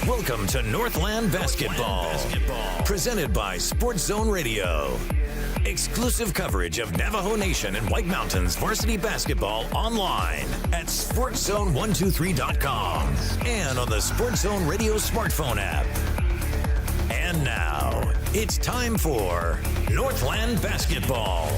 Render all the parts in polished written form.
Welcome to Northland Basketball, presented by Sports Zone Radio. Exclusive coverage of Navajo Nation and White Mountains varsity basketball online at sportszone123.com and on the Sports Zone Radio smartphone app. And now, it's time for Northland Basketball.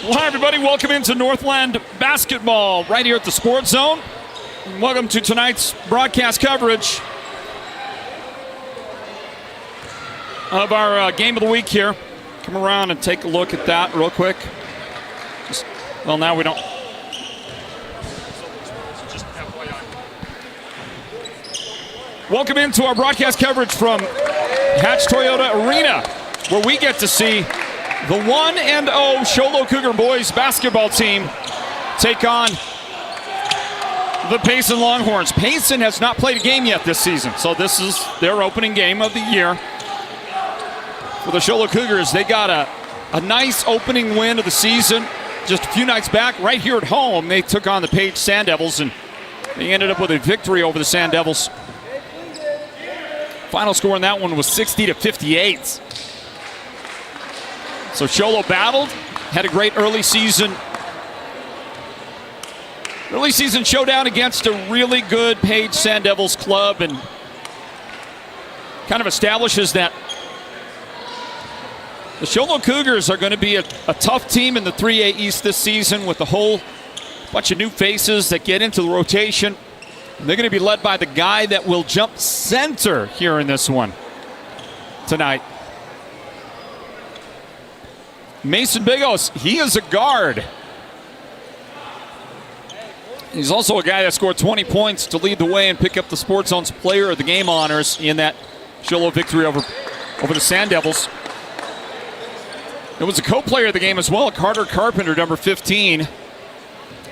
Well, hi, everybody. Welcome into Northland Basketball right here at the Sports Zone. Welcome to tonight's broadcast coverage of our game of the week here. Come around and take a look at that real quick. Well, now we don't. Welcome into our broadcast coverage from Hatch Toyota Arena, where we get to see the 1-0 Show Low Cougar boys basketball team take on the Payson Longhorns. Payson has not played a game yet this season, so this is their opening game of the year. For the Show Low Cougars, they got a nice opening win of the season just a few nights back. Right here at home, they took on the Page Sand Devils, and they ended up with a victory over the Sand Devils. Final score in that one was 60-58. So Sholo battled, had a great early season showdown against a really good Page Sand Devils club, and kind of establishes that the Sholo Cougars are going to be a tough team in the 3A East this season, with a whole bunch of new faces that get into the rotation. And they're going to be led by the guy that will jump center here in this one tonight. Mason Bigos, he is a guard. He's also a guy that scored 20 points to lead the way and pick up the Sports Zone's Player of the Game honors in that Sholo victory over the Sand Devils. It was a co-player of the game as well, Carter Carpenter, number 15.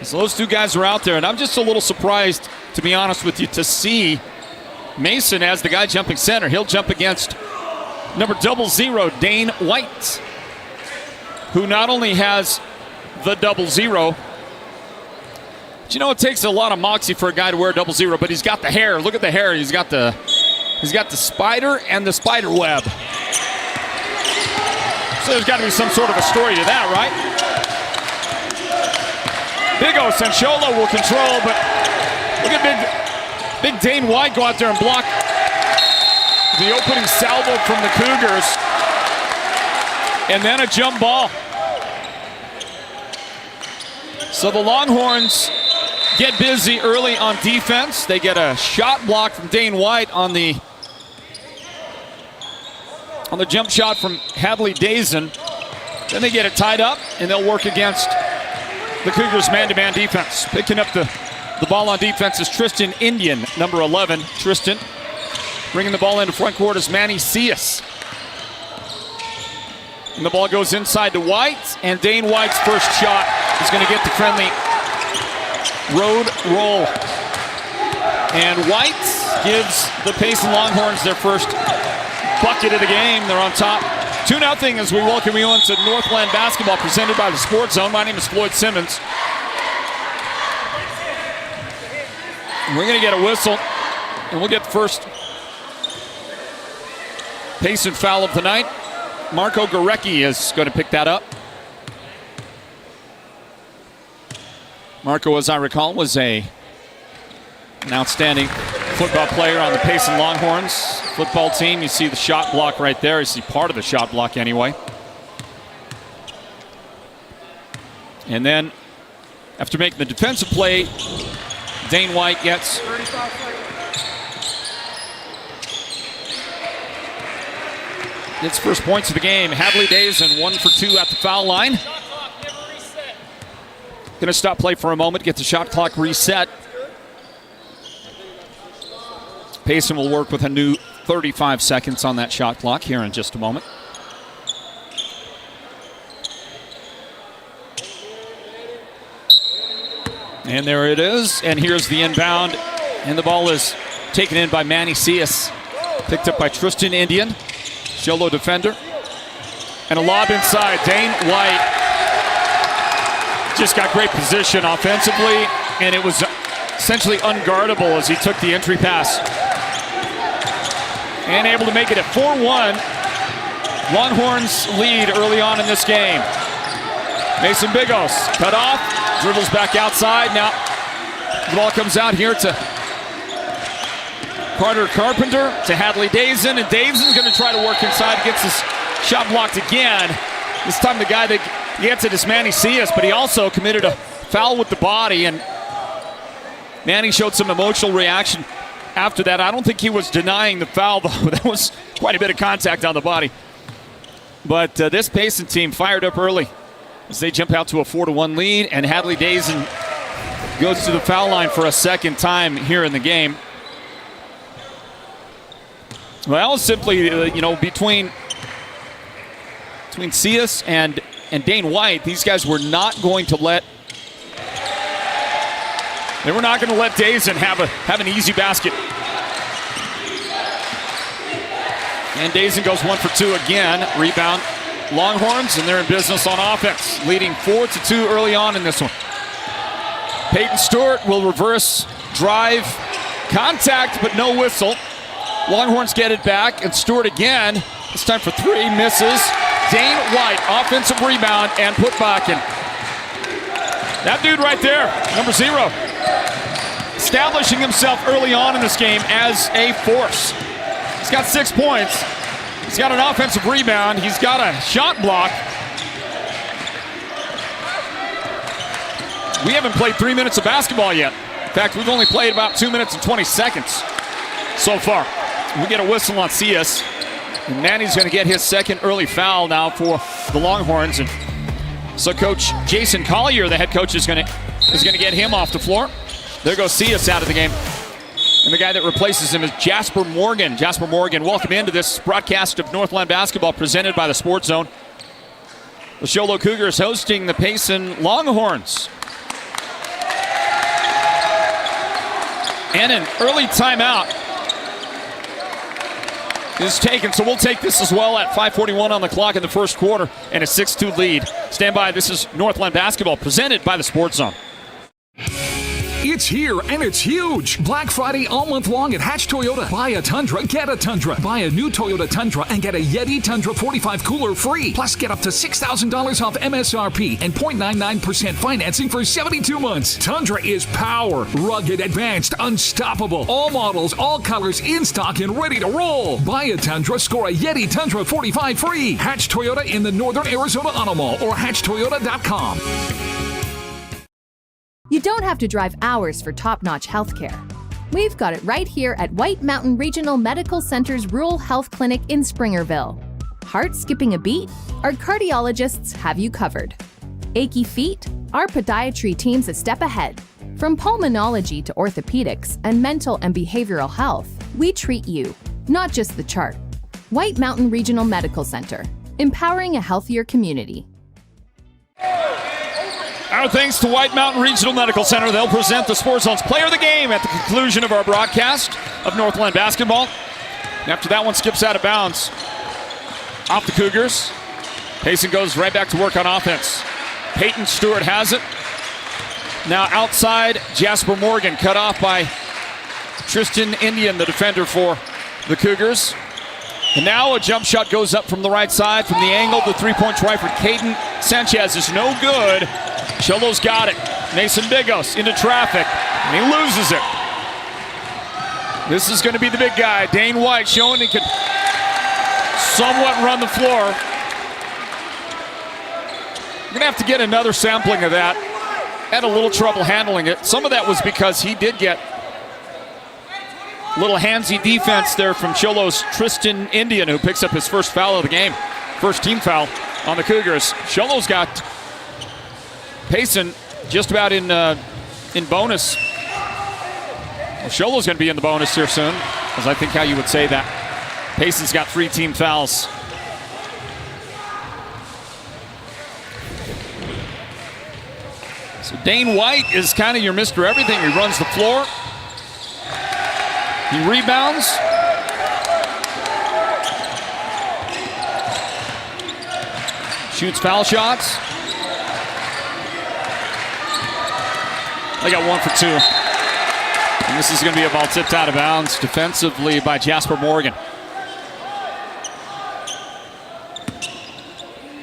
So those two guys are out there, and I'm just a little surprised, to be honest with you, to see Mason as the guy jumping center. He'll jump against number 00, Dane White, who not only has the 00, but you know, it takes a lot of moxie for a guy to wear 00, but he's got the hair. Look at the hair. He's got the spider and the spider web. So there's got to be some sort of a story to that, right? Bigos and Sholo will control, but look at big Dane White go out there and block the opening salvo from the Cougars. And then a jump ball. So the Longhorns get busy early on defense. They get a shot block from Dane White on the jump shot from Hadley Dazen. Then they get it tied up, and they'll work against the Cougars' man-to-man defense. Picking up the ball on defense is Tristan Indian, number 11. Tristan bringing the ball into front court is Manny Cias. And the ball goes inside to White, and Dane White's first shot is going to get the friendly road roll. And White gives the Payson Longhorns their first bucket of the game. They're on top 2-0 as we welcome you into Northland Basketball presented by the Sports Zone. My name is Floyd Simmons. We're going to get a whistle, and we'll get the first Payson foul of the night. Marco Gorecki is going to pick that up. Marco, as I recall, was an outstanding football player on the Payson Longhorns football team. You see the shot block right there. You see part of the shot block anyway. And then, after making the defensive play, Dane White gets its first points of the game. Hadley Dazen 1 for 2 at the foul line. Going to stop play for a moment, get the shot clock reset. Payson will work with a new 35 seconds on that shot clock here in just a moment. And there it is, and here's the inbound, and the ball is taken in by Manny Cias, picked up by Tristan Indian, Sholo defender, and a lob inside. Dane White just got great position offensively, and it was essentially unguardable as he took the entry pass. And able to make it a 4-1. Longhorns lead early on in this game. Mason Bigos cut off, dribbles back outside. Now the ball comes out here to Carter Carpenter, to Hadley Dazen, and Dazen's going to try to work inside, gets his shot blocked again. This time the guy that gets it is Manny Cias, but he also committed a foul with the body, and Manny showed some emotional reaction after that. I don't think he was denying the foul, though. That was quite a bit of contact on the body. But this Payson team fired up early as they jump out to a 4-1 lead, and Hadley Dazen goes to the foul line for a second time here in the game. Well, simply, between Cias and Dane White, these guys were not going to let Dazen have an easy basket. And Dazen goes 1 for 2 again. Rebound Longhorns, and they're in business on offense, leading 4-2 early on in this one. Peyton Stewart will reverse drive, contact, but no whistle. Longhorns get it back, and Stewart again. It's time for 3, misses. Dane White, offensive rebound and put back in. That dude right there, number 0, establishing himself early on in this game as a force. He's got 6 points. He's got an offensive rebound. He's got a shot block. We haven't played 3 minutes of basketball yet. In fact, we've only played about 2 minutes and 20 seconds so far. We get a whistle on Cias. And Manny's going to get his second early foul now for the Longhorns. And so Coach Jason Collier, the head coach, is going to get him off the floor. There goes Cias out of the game. And the guy that replaces him is Jasper Morgan. Jasper Morgan, welcome into this broadcast of Northland Basketball presented by the Sports Zone. The Sholo Cougars hosting the Payson Longhorns. And an early timeout is taken, so we'll take this as well at 5:41 on the clock in the first quarter and a 6-2 lead. Stand by. This is Northland Basketball presented by the Sports Zone. It's here and it's huge. Black Friday all month long at Hatch Toyota. Buy a Tundra, get a Tundra. Buy a new Toyota Tundra and get a Yeti Tundra 45 cooler free. Plus get up to $6,000 off MSRP and 0.99% financing for 72 months. Tundra is power, rugged, advanced, unstoppable. All models, all colors, in stock and ready to roll. Buy a Tundra, score a Yeti Tundra 45 free. Hatch Toyota in the Northern Arizona Auto Mall or hatchtoyota.com. You don't have to drive hours for top-notch healthcare. We've got it right here at White Mountain Regional Medical Center's Rural Health Clinic in Springerville. Heart skipping a beat? Our cardiologists have you covered. Achy feet? Our podiatry team's a step ahead. From pulmonology to orthopedics and mental and behavioral health, we treat you, not just the chart. White Mountain Regional Medical Center, empowering a healthier community. Our thanks to White Mountain Regional Medical Center. They'll present the Sports Zone's Player of the Game at the conclusion of our broadcast of Northland Basketball. And after that one skips out of bounds off the Cougars, Payson goes right back to work on offense. Peyton Stewart has it. Now outside, Jasper Morgan cut off by Tristan Indian, the defender for the Cougars. And now a jump shot goes up from the right side from the angle. The three-point try for Caden Sanchez is no good. Cholo's got it. Mason Bigos into traffic, and he loses it. This is going to be the big guy, Dane White, showing he could somewhat run the floor. We're going to have to get another sampling of that. Had a little trouble handling it. Some of that was because he did get a little handsy defense there from Cholo's Tristan Indian, who picks up his first foul of the game. First team foul on the Cougars. Cholo's got Payson just about in bonus. Well, Cholo's going to be in the bonus here soon, as I think how you would say that. Payson's got 3 team fouls. So Dane White is kind of your Mr. Everything. He runs the floor. He rebounds. Shoots foul shots. They got 1 for 2. And this is going to be a ball tipped out of bounds defensively by Jasper Morgan.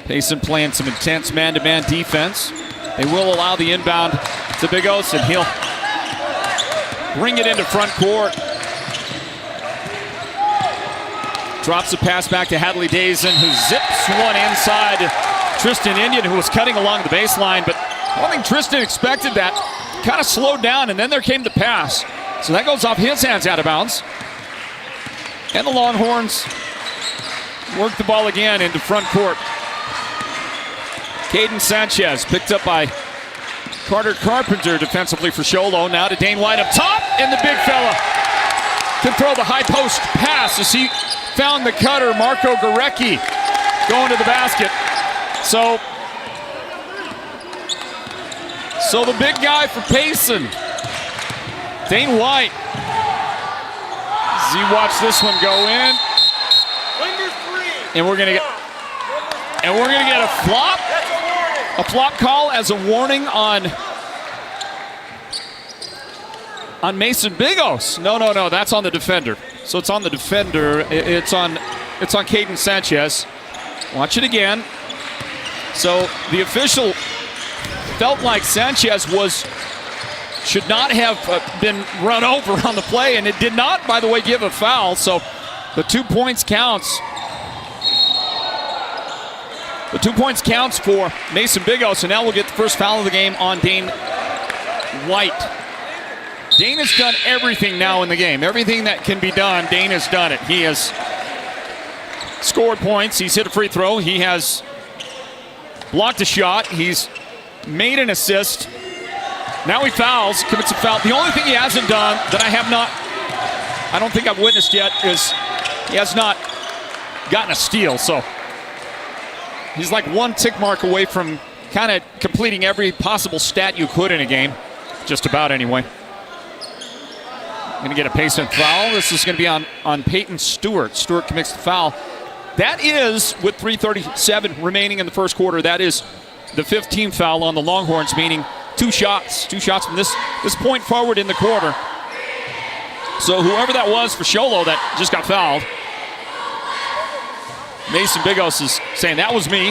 Payson playing some intense man-to-man defense. They will allow the inbound to Bigos, and he'll bring it into front court. Drops a pass back to Hadley Dazen, who zips one inside Tristan Indian, who was cutting along the baseline. But I don't think Tristan expected that. Kind of slowed down, and then there came the pass. So that goes off his hands out of bounds. And the Longhorns work the ball again into front court. Caden Sanchez picked up by Carter Carpenter defensively for Cholo. Now to Dane White up top, and the big fella can throw the high post pass as he found the cutter, Marco Gorecki, going to the basket. So the big guy for Payson, Dane White. As you watch this one go in, and we're gonna get a flop call as a warning on Mason Bigos. No, that's on the defender. So it's on the defender. It's on Caden Sanchez. Watch it again. So the official felt like Sanchez should not have been run over on the play, and it did not, by the way, give a foul. So the 2 points counts. The 2 points counts for Mason Bigos, and now we'll get the first foul of the game on Dane White. Dane has done everything now in the game. Everything that can be done, Dane has done it. He has scored points. He's hit a free throw. He has blocked a shot. He's made an assist. Now he fouls, commits a foul. The only thing he hasn't done that I don't think I've witnessed yet is he has not gotten a steal. So he's like 1 tick mark away from kind of completing every possible stat you could in a game. Just about, anyway. Going to get a Payson foul. This is going to be on Peyton Stewart. Stewart commits the foul. That is, with 3:37 remaining in the first quarter, that is the 5th team foul on the Longhorns, meaning 2 shots. 2 shots from this point forward in the quarter. So whoever that was for Cholo that just got fouled, Mason Bigos is saying, that was me.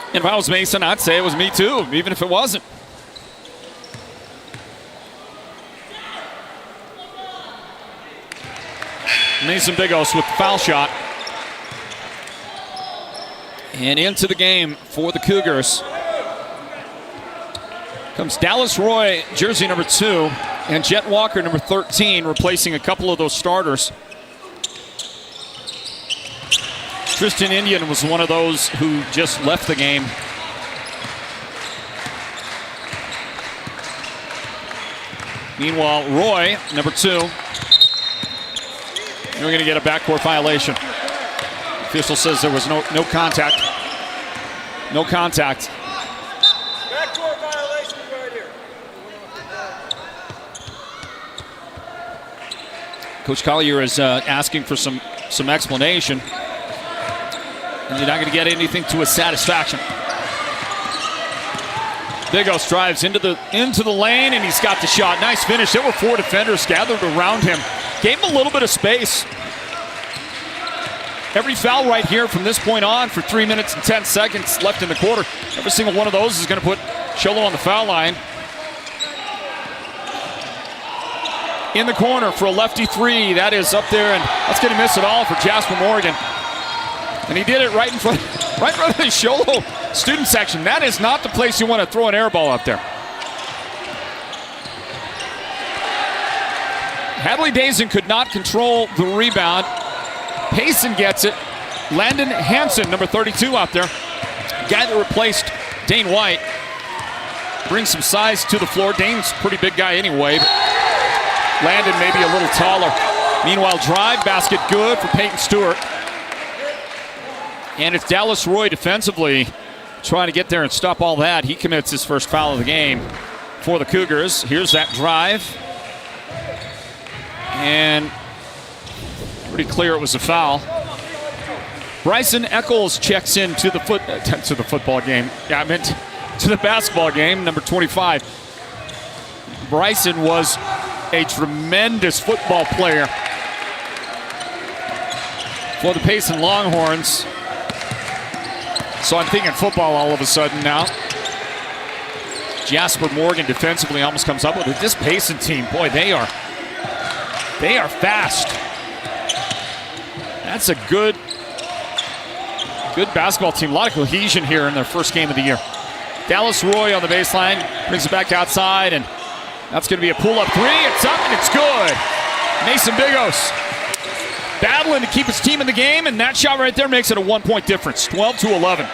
And if I was Mason, I'd say it was me too, even if it wasn't. Mason Bigos with the foul shot. And into the game for the Cougars comes Dallas Roy, jersey number 2, and Jet Walker, number 13, replacing a couple of those starters. Tristan Indian was one of those who just left the game. Meanwhile, Roy, number 2, we're going to get a backcourt violation. Official says there was no contact. No contact. Backcourt violation right here. Coach Collier is asking for some explanation. And you're not going to get anything to his satisfaction. Bigos drives into the lane, and he's got the shot. Nice finish. There were 4 defenders gathered around him. Gave him a little bit of space. Every foul right here from this point on for 3 minutes and 10 seconds left in the quarter. Every single one of those is going to put Sholo on the foul line. In the corner for a lefty 3. That is up there, and that's going to miss it all for Jasper Morgan. And he did it right in front of the Sholo student section. That is not the place you want to throw an air ball up there. Hadley Dazen could not control the rebound. Payson gets it. Landon Hansen, number 32 out there. Guy that replaced Dane White. Brings some size to the floor. Dane's a pretty big guy anyway, but Landon maybe a little taller. Meanwhile, drive, basket good for Peyton Stewart. And it's Dallas Roy defensively trying to get there and stop all that. He commits his first foul of the game for the Cougars. Here's that drive. And pretty clear it was a foul. Bryson Eccles checks in to the football game. Yeah, I meant to the basketball game, number 25. Bryson was a tremendous football player for the Payson Longhorns. So I'm thinking football all of a sudden now. Jasper Morgan defensively almost comes up with it. This Payson team, boy, they are fast. That's a good basketball team. A lot of cohesion here in their first game of the year. Dallas Roy on the baseline, brings it back outside, and that's going to be a pull-up 3. It's up, and it's good. Mason Bigos battling to keep his team in the game, and that shot right there makes it a 1-point difference, 12-11.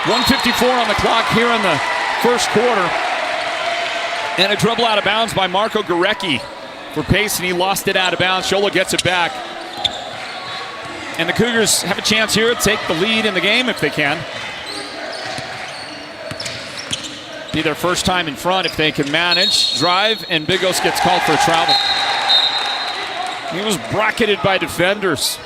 1:54 on the clock here in the first quarter. And a dribble out of bounds by Marco Gorecki for Payson. He lost it out of bounds. Sholo gets it back. And the Cougars have a chance here to take the lead in the game if they can. Be their first time in front if they can manage. Drive, and Bigos gets called for a travel. He was bracketed by defenders.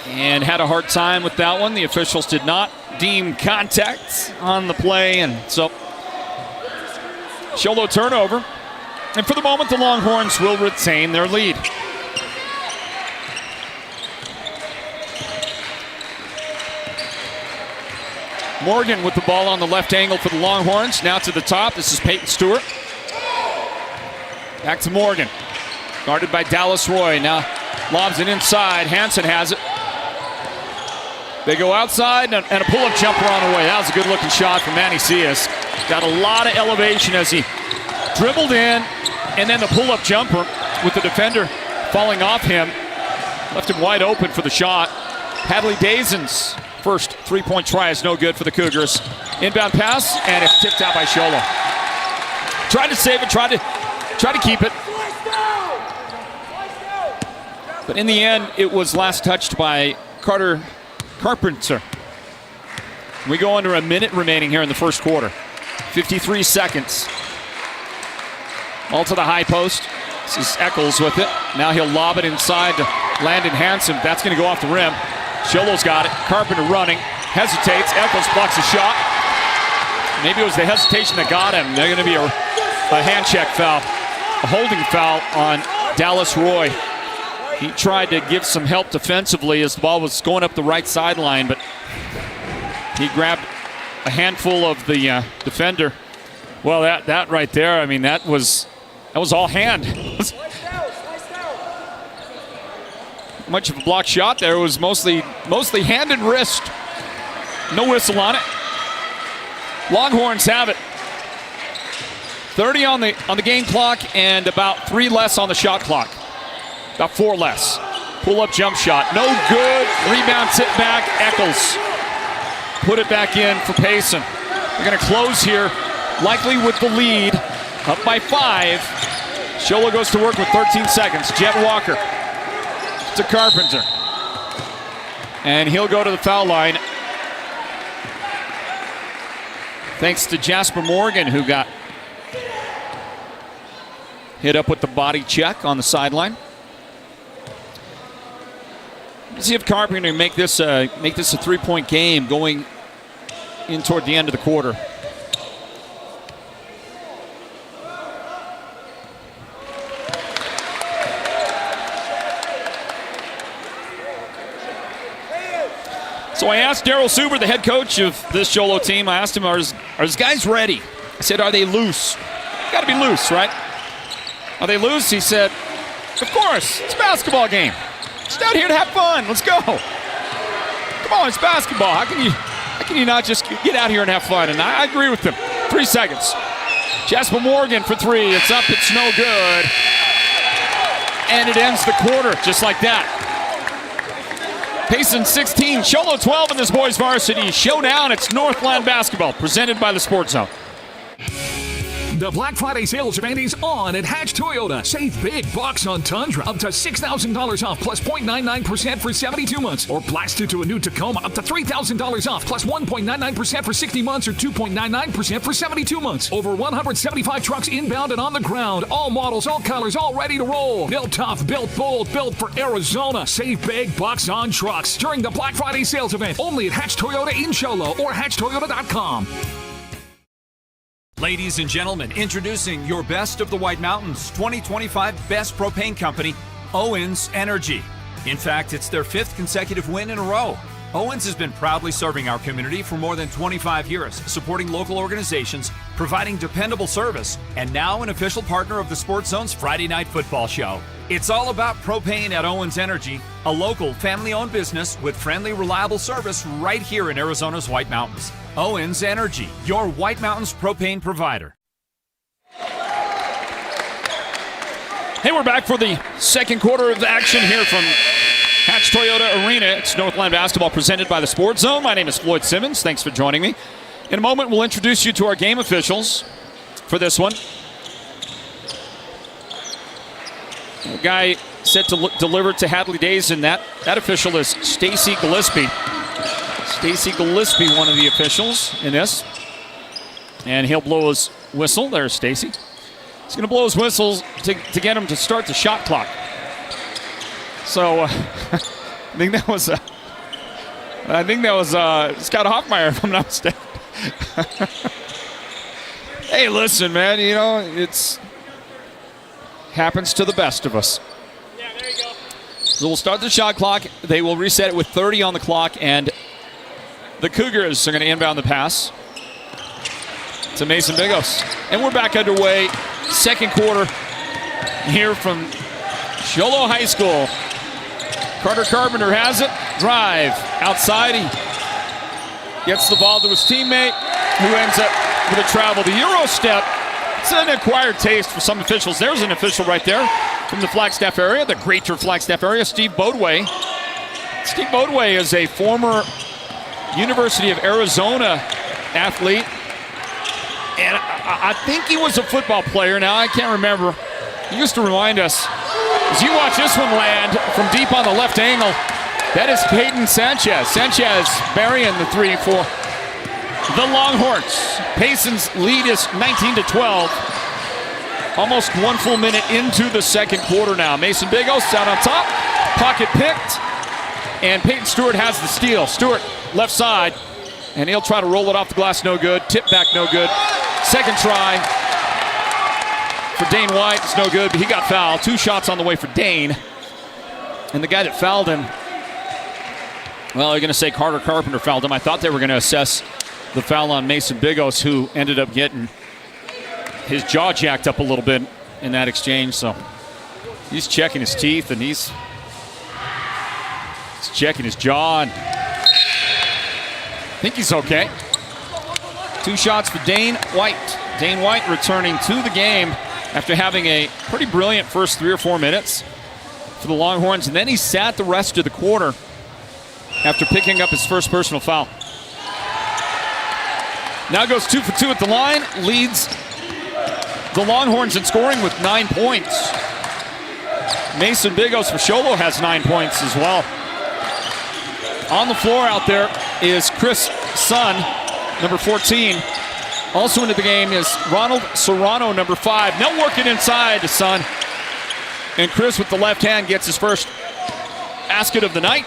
And had a hard time with that one. The officials did not deem contact on the play, and so Sholo turnover. And for the moment, the Longhorns will retain their lead. Morgan with the ball on the left angle for the Longhorns. Now to the top. This is Peyton Stewart. Back to Morgan. Guarded by Dallas Roy. Now lobs it inside. Hansen has it. They go outside, and a pull-up jumper on the way. That was a good-looking shot from Manny Cias. Got a lot of elevation as he dribbled in, and then the pull-up jumper with the defender falling off him. Left him wide open for the shot. Hadley Dazen's first three-point try is no good for the Cougars. Inbound pass, and it's tipped out by Sholo. Tried to save it, tried to keep it. But in the end, it was last touched by Carter Carpenter. We go under a minute remaining here in the first quarter. 53 seconds. All to the high post. This is Eccles with it. Now he'll lob it inside to Landon Hansen. That's going to go off the rim. Sholo's got it. Carpenter running. Hesitates. Eccles blocks a shot. Maybe it was the hesitation that got him. They're going to be a hand check foul. A holding foul on Dallas Roy. He tried to give some help defensively as the ball was going up the right sideline, but he grabbed a handful of the defender. Well, that right there, I mean, that was all hand. Much of a block shot there. It was mostly hand and wrist. No whistle on it. Longhorns have it. 30 on the game clock and about 3 less on the shot clock. About 4 less. Pull-up jump shot. No good. Rebound tip back. Eccles put it back in for Payson. They're going to close here, likely with the lead. Up by 5. Sholo goes to work with 13 seconds. Jet Walker to Carpenter. And he'll go to the foul line. Thanks to Jasper Morgan, who got hit up with the body check on the sideline. See if Carpenter can make this a 3-point game going in toward the end of the quarter. So I asked Daryl Suber, the head coach of this Sholo team, I asked him, are his guys ready? I said, are they loose? Got to be loose, right? Are they loose? He said, of course, it's a basketball game. Just out here to have fun. Let's go. Come on, it's basketball. How can you not just get out here and have fun? And I agree with him. 3 seconds. Jasper Morgan for 3. It's up. It's no good. And it ends the quarter just like that. Payson 16, Sholo 12 in this boys varsity showdown. It's Northland Basketball, presented by the Sports Zone. The Black Friday sales event is on at Hatch Toyota. Save big bucks on Tundra. Up to $6,000 off plus 0.99% for 72 months. Or blast it to a new Tacoma up to $3,000 off plus 1.99% for 60 months or 2.99% for 72 months. Over 175 trucks inbound and on the ground. All models, all colors, all ready to roll. Built tough, built bold, built for Arizona. Save big bucks on trucks during the Black Friday sales event. Only at Hatch Toyota in Sholo or hatchtoyota.com. Ladies and gentlemen, introducing your best of the White Mountains 2025 Best Propane Company, Owens Energy. In fact, it's their 5th consecutive win in a row. Owens has been proudly serving our community for more than 25 years, supporting local organizations, providing dependable service, and now an official partner of the Sports Zone's Friday Night Football Show. It's all about propane at Owens Energy, a local family-owned business with friendly, reliable service right here in Arizona's White Mountains. Owens Energy, your White Mountains propane provider. Hey, we're back for the second quarter of the action here from Hatch Toyota Arena. It's Northland Basketball presented by the Sports Zone. My name is Floyd Simmons. Thanks for joining me. In a moment, we'll introduce you to our game officials for this one. The guy set to deliver to Hadley Days, and that official is Stacy Gillespie. Stacy Gillespie, one of the officials in this. And he'll blow his whistle. There's Stacy. He's going to blow his whistles to get him to start the shot clock. So I think that was Scott Hoffmeyer, if I'm not mistaken. Hey, listen, man, you know, it's happens to the best of us. Yeah, there you go. So we'll start the shot clock. They will reset it with 30 on the clock, and the Cougars are going to inbound the pass to Mason Bigos. And we're back underway. Second quarter here from Sholo High School. Carter Carpenter has it. Drive outside. He gets the ball to his teammate, who ends up with a travel. The Euro step. It's an acquired taste for some officials. There's an official right there from the Flagstaff area, the greater Flagstaff area, Steve Bodway. Steve Bodway is a former University of Arizona athlete. And I think he was a football player. Now, I can't remember. He used to remind us, as you watch this one land from deep on the left angle, that is Caden Sanchez. Sanchez burying the 3 for the Longhorns. Payson's lead is 19-12. Almost 1 full minute into the second quarter now. Mason Bigos out on top. Pocket picked. And Peyton Stewart has the steal. Stewart left side. And he'll try to roll it off the glass. No good. Tip back. No good. Second try for Dane White. It's no good, but he got fouled. 2 shots on the way for Dane. And the guy that fouled him, well, you're going to say Carter Carpenter fouled him. I thought they were going to assess the foul on Mason Bigos, who ended up getting his jaw jacked up a little bit in that exchange. So he's checking his teeth, and he's checking his jaw. And I think he's okay. 2 shots for Dane White. Dane White returning to the game after having a pretty brilliant first 3 or 4 minutes for the Longhorns. And then he sat the rest of the quarter after picking up his first personal foul. Now goes 2 for 2 at the line. Leads the Longhorns in scoring with 9 points. Mason Bigos for Sholo has 9 points as well. On the floor out there is Chris Sun, number 14. Also into the game is Ronald Serrano, number 5. They'll work it inside to Sun. And Chris with the left hand gets his first basket of the night.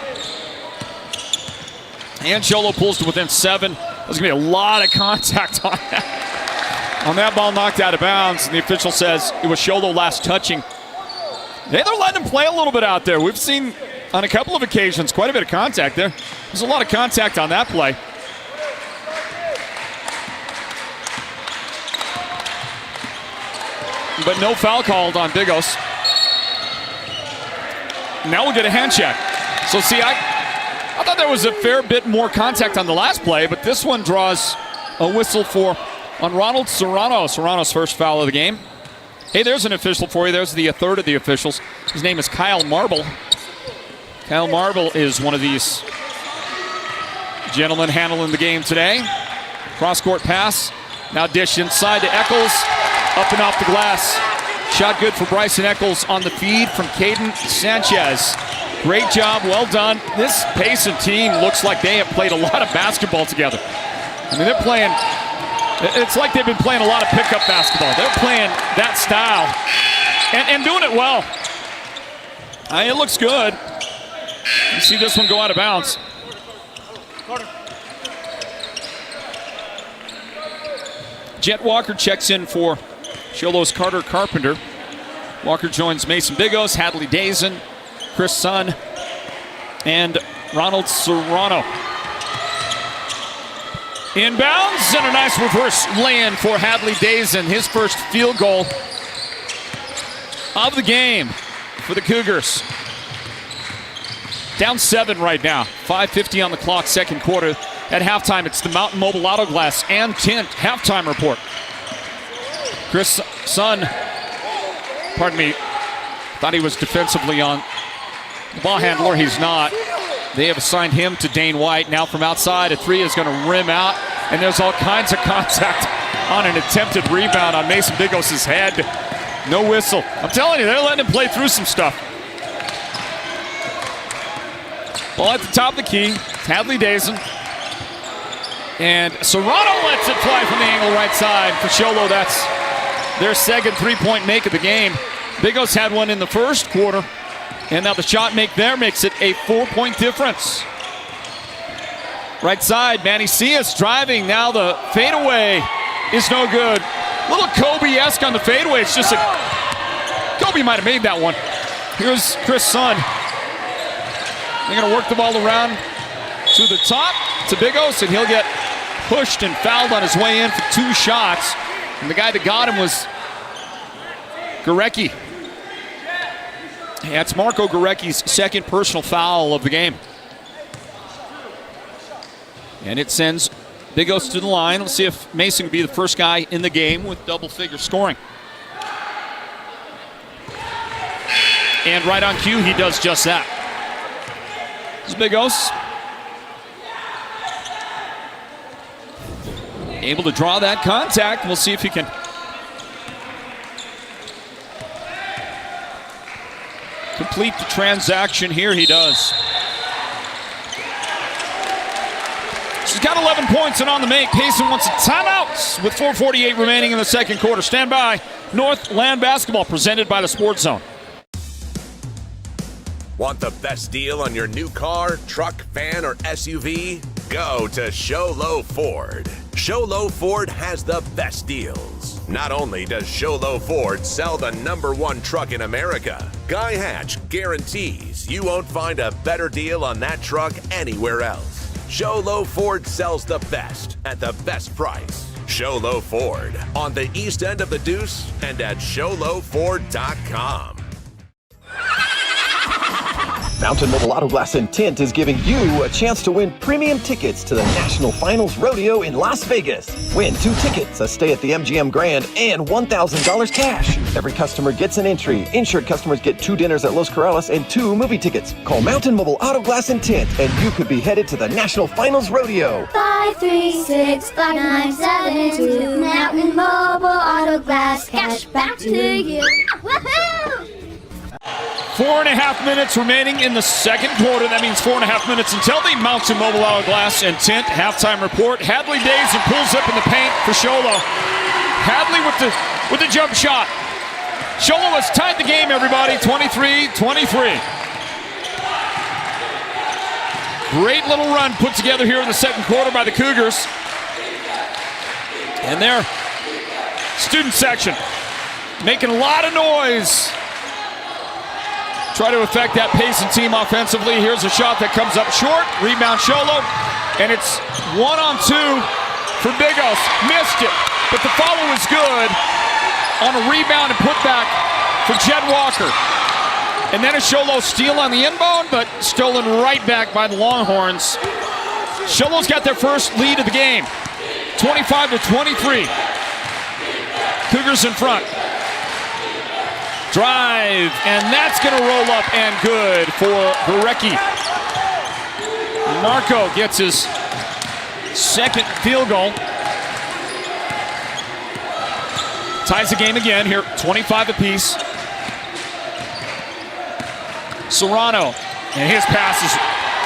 And Show Low pulls to within 7. There's going to be a lot of contact on that. On that ball knocked out of bounds, and the official says it was Show Low last touching. Hey, they're letting him play a little bit out there. We've seen on a couple of occasions quite a bit of contact there. There's a lot of contact on that play. But no foul called on Bigos. Now we'll get a hand check. So see, I thought there was a fair bit more contact on the last play, but this one draws a whistle on Ronald Serrano. Serrano's first foul of the game. Hey, there's an official for you. There's the third of the officials. His name is Kyle Marble. Kyle Marble is one of these gentlemen handling the game today. Cross-court pass. Now dish inside to Eccles. Up and off the glass. Shot good for Bryson Eccles on the feed from Caden Sanchez. Great job, well done. This Payson team looks like they have played a lot of basketball together. I mean, they're playing, it's like they've been playing a lot of pickup basketball. They're playing that style and doing it well. It looks good. You see this one go out of bounds. Jet Walker checks in for Show Low's Carter Carpenter. Walker joins Mason Bigos, Hadley Dazen, Chris Sun, and Ronald Serrano. Inbounds and a nice reverse lay-in for Hadley Dazen, his first field goal of the game for the Cougars. Down 7 right now, 5:50 on the clock, second quarter. At halftime, it's the Mountain Mobile Auto Glass and Tint halftime report. Chris Sun, pardon me, thought he was defensively on the ball handler. He's not. They have assigned him to Dane White. Now from outside, a three is going to rim out, and there's all kinds of contact on an attempted rebound on Mason Bigos' head. No whistle. I'm telling you, they're letting him play through some stuff. Ball at the top of the key, Hadley Dazen. And Serrano lets it fly from the angle right side for Show Low. That's their second three-point make of the game. Bigos had one in the first quarter, and now the shot make there makes it a 4-point difference. Right side, Manny Cias driving. Now the fadeaway is no good. A little Kobe-esque on the fadeaway. It's just Kobe might have made that one. Here's Chris Sun. They're going to work the ball around to the top to Bigos, and he'll get pushed and fouled on his way in for 2 shots. And the guy that got him was Gorecki. That's Marco Gorecki's second personal foul of the game. And it sends Bigos to the line. Let's see if Mason can be the first guy in the game with double-figure scoring. And right on cue, he does just that. This is Bigos. Able to draw that contact. We'll see if he can complete the transaction here. He does. She's got 11 points and on the make. Payson wants a timeout with 4:48 remaining in the second quarter. Stand by. Northland Basketball presented by the Sports Zone. Want the best deal on your new car, truck, van, or SUV? Go to Show Low Ford. Show Low Ford has the best deals. Not only does Show Low Ford sell the #1 truck in America, Guy Hatch guarantees you won't find a better deal on that truck anywhere else. Show Low Ford sells the best at the best price. Show Low Ford on the east end of the Deuce and at showlowford.com. Mountain Mobile Auto Glass and Tint is giving you a chance to win premium tickets to the National Finals Rodeo in Las Vegas. Win 2 tickets, a stay at the MGM Grand, and $1,000 cash. Every customer gets an entry. Insured customers get 2 dinners at Los Corrales and 2 movie tickets. Call Mountain Mobile Auto Glass and Tint, and you could be headed to the National Finals Rodeo. 5365972 Mountain Mobile Auto Glass, cash back to you. Woohoo! 4.5 minutes remaining in the second quarter. That means 4.5 minutes until the Mountain Mobile Auto Glass and Tint halftime report. Hadley Dazen pulls up in the paint for Show Low. Hadley with the jump shot. Show Low has tied the game, everybody, 23-23. Great little run put together here in the second quarter by the Cougars. And their student section making a lot of noise. Try to affect that Payson team offensively. Here's a shot that comes up short. Rebound Sholo. And it's 1-on-2 for Bigos. Missed it. But the follow is good on a rebound and putback for Jed Walker. And then a Sholo steal on the inbound, but stolen right back by the Longhorns. Sholo's got their first lead of the game. 25-23. Cougars in front. Drive, and that's going to roll up and good for Barecki. Marco gets his second field goal. Ties the game again here, 25 apiece. Serrano, and his pass is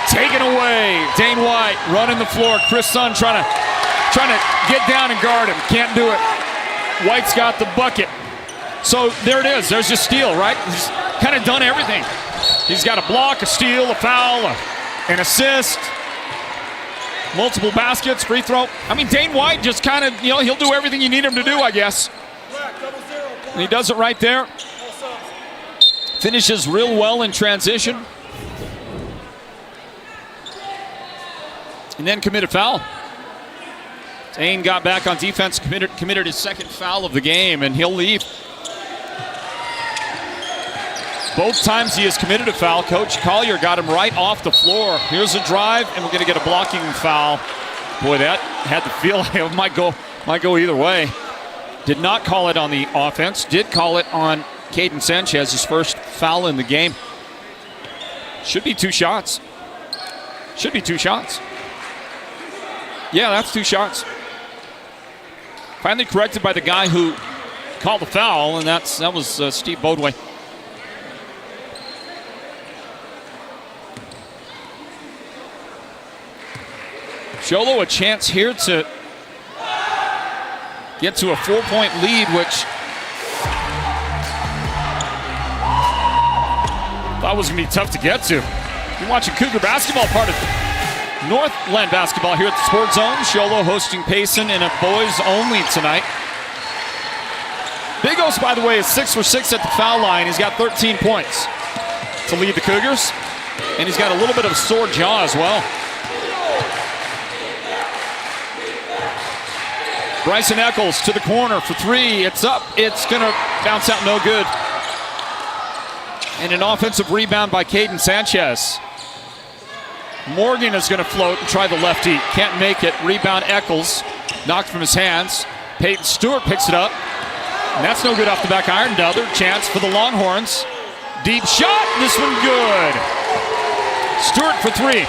taken away. Dane White running the floor. Chris Sun trying to get down and guard him. Can't do it. White's got the bucket. So there it is. There's your steal, right? He's kind of done everything. He's got a block, a steal, a foul, an assist, multiple baskets, free throw. I mean, Dane White just kind of, he'll do everything you need him to do, I guess. And he does it right there. Finishes real well in transition. And then committed foul. Dane got back on defense, committed his second foul of the game, and he'll leave. Both times he has committed a foul. Coach Collier got him right off the floor. Here's a drive, and we're going to get a blocking foul. Boy, that had the feel it might go either way. Did not call it on the offense. Did call it on Caden Sanchez, his first foul in the game. Should be 2 shots. Should be 2 shots. Yeah, that's 2 shots. Finally corrected by the guy who called the foul, and that was Steve Bodway. Sholo a chance here to get to a 4-point lead, which thought was going to be tough to get to. You're watching Cougar basketball, part of Northland Basketball here at the Sports Zone. Sholo hosting Payson in a boys only tonight. Bigos, by the way, is 6 for 6 at the foul line. He's got 13 points to lead the Cougars, and he's got a little bit of a sore jaw as well. Bryson Eccles to the corner for 3. It's up. It's going to bounce out, no good. And an offensive rebound by Caden Sanchez. Morgan is going to float and try the lefty. Can't make it. Rebound Eccles. Knocked from his hands. Peyton Stewart picks it up. And that's no good off the back iron. Another chance for the Longhorns. Deep shot. This one good. Stewart for 3.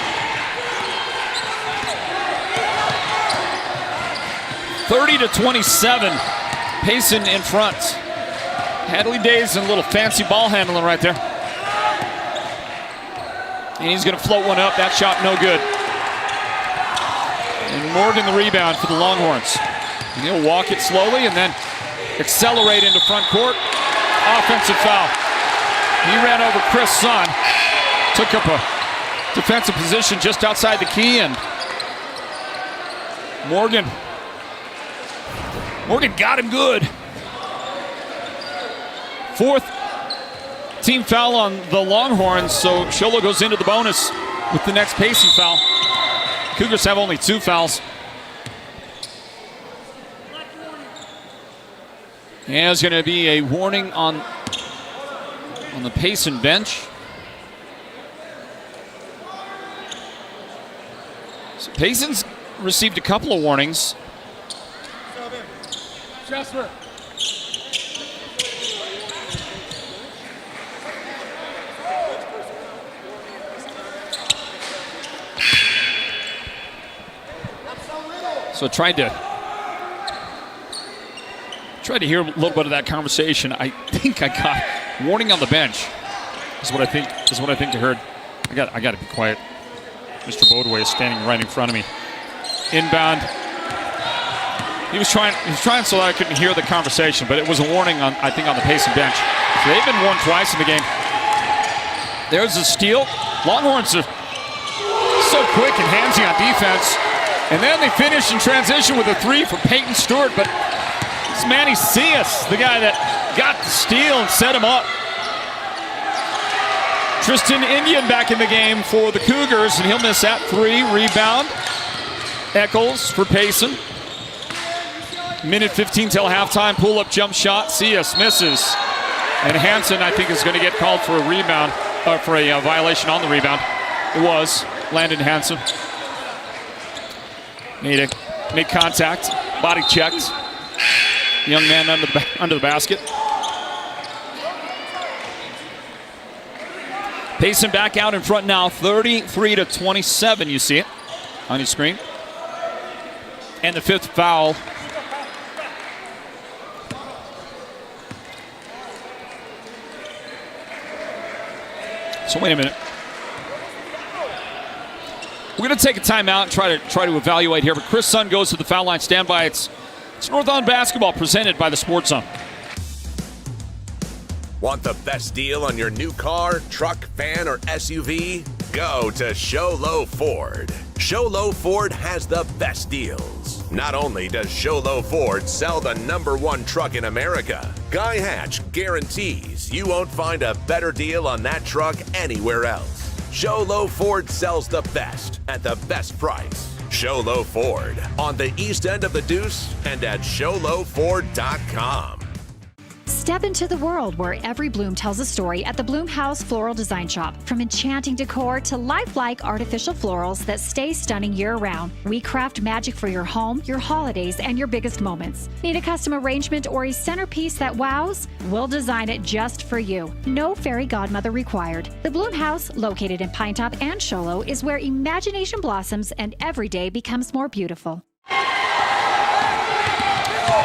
30-27. Payson in front. Hadley Days and a little fancy ball handling right there. And he's going to float one up. That shot no good. And Morgan the rebound for the Longhorns. And he'll walk it slowly and then accelerate into front court. Offensive foul. He ran over Chris Sun. Took up a defensive position just outside the key, and Morgan got him good. 4th team foul on the Longhorns, so Sholo goes into the bonus with the next Payson foul. Cougars have only 2 fouls. And there's going to be a warning on the Payson bench. So Payson's received a couple of warnings. Jasper. So tried to hear a little bit of that conversation. I think I got warning on the bench. Is what I think I heard. I got to be quiet. Mr. Bodway is standing right in front of me. Inbound. He was trying so that I couldn't hear the conversation, but it was a warning on, I think, on the Payson bench. So they've been warned twice in the game. There's a steal. Longhorns are just so quick and handsy on defense. And then they finish in transition with a three for Payton Stewart, but it's Manny Cias, the guy that got the steal and set him up. Tristan Indian back in the game for the Cougars, and he'll miss that three. Rebound. Eccles for Payson. Minute 15 till halftime. Pull-up jump shot. Cias misses. And Hansen, I think, is going to get called for a rebound, for a violation on the rebound. It was Landon Hansen. Made contact. Body checked. Young man under the basket. Payson back out in front now, 33-27. You see it on your screen. And the fifth foul. So wait a minute. We're going to take a timeout and try to evaluate here. But Chris Sun goes to the foul line. Stand by. It's Northland Basketball presented by the Sports Zone. Want the best deal on your new car, truck, van, or SUV? Go to Show Low Ford. Show Low Ford has the best deals. Not only does Show Low Ford sell the #1 truck in America, Guy Hatch guarantees you won't find a better deal on that truck anywhere else. Show Low Ford sells the best at the best price. Show Low Ford on the east end of the Deuce and at showlowford.com. Step into the world where every bloom tells a story at the Bloom House Floral Design Shop. From enchanting decor to lifelike artificial florals that stay stunning year-round, we craft magic for your home, your holidays, and your biggest moments. Need a custom arrangement or a centerpiece that wows? We'll design it just for you. No fairy godmother required. The Bloom House, located in Pinetop and Show Low, is where imagination blossoms and every day becomes more beautiful.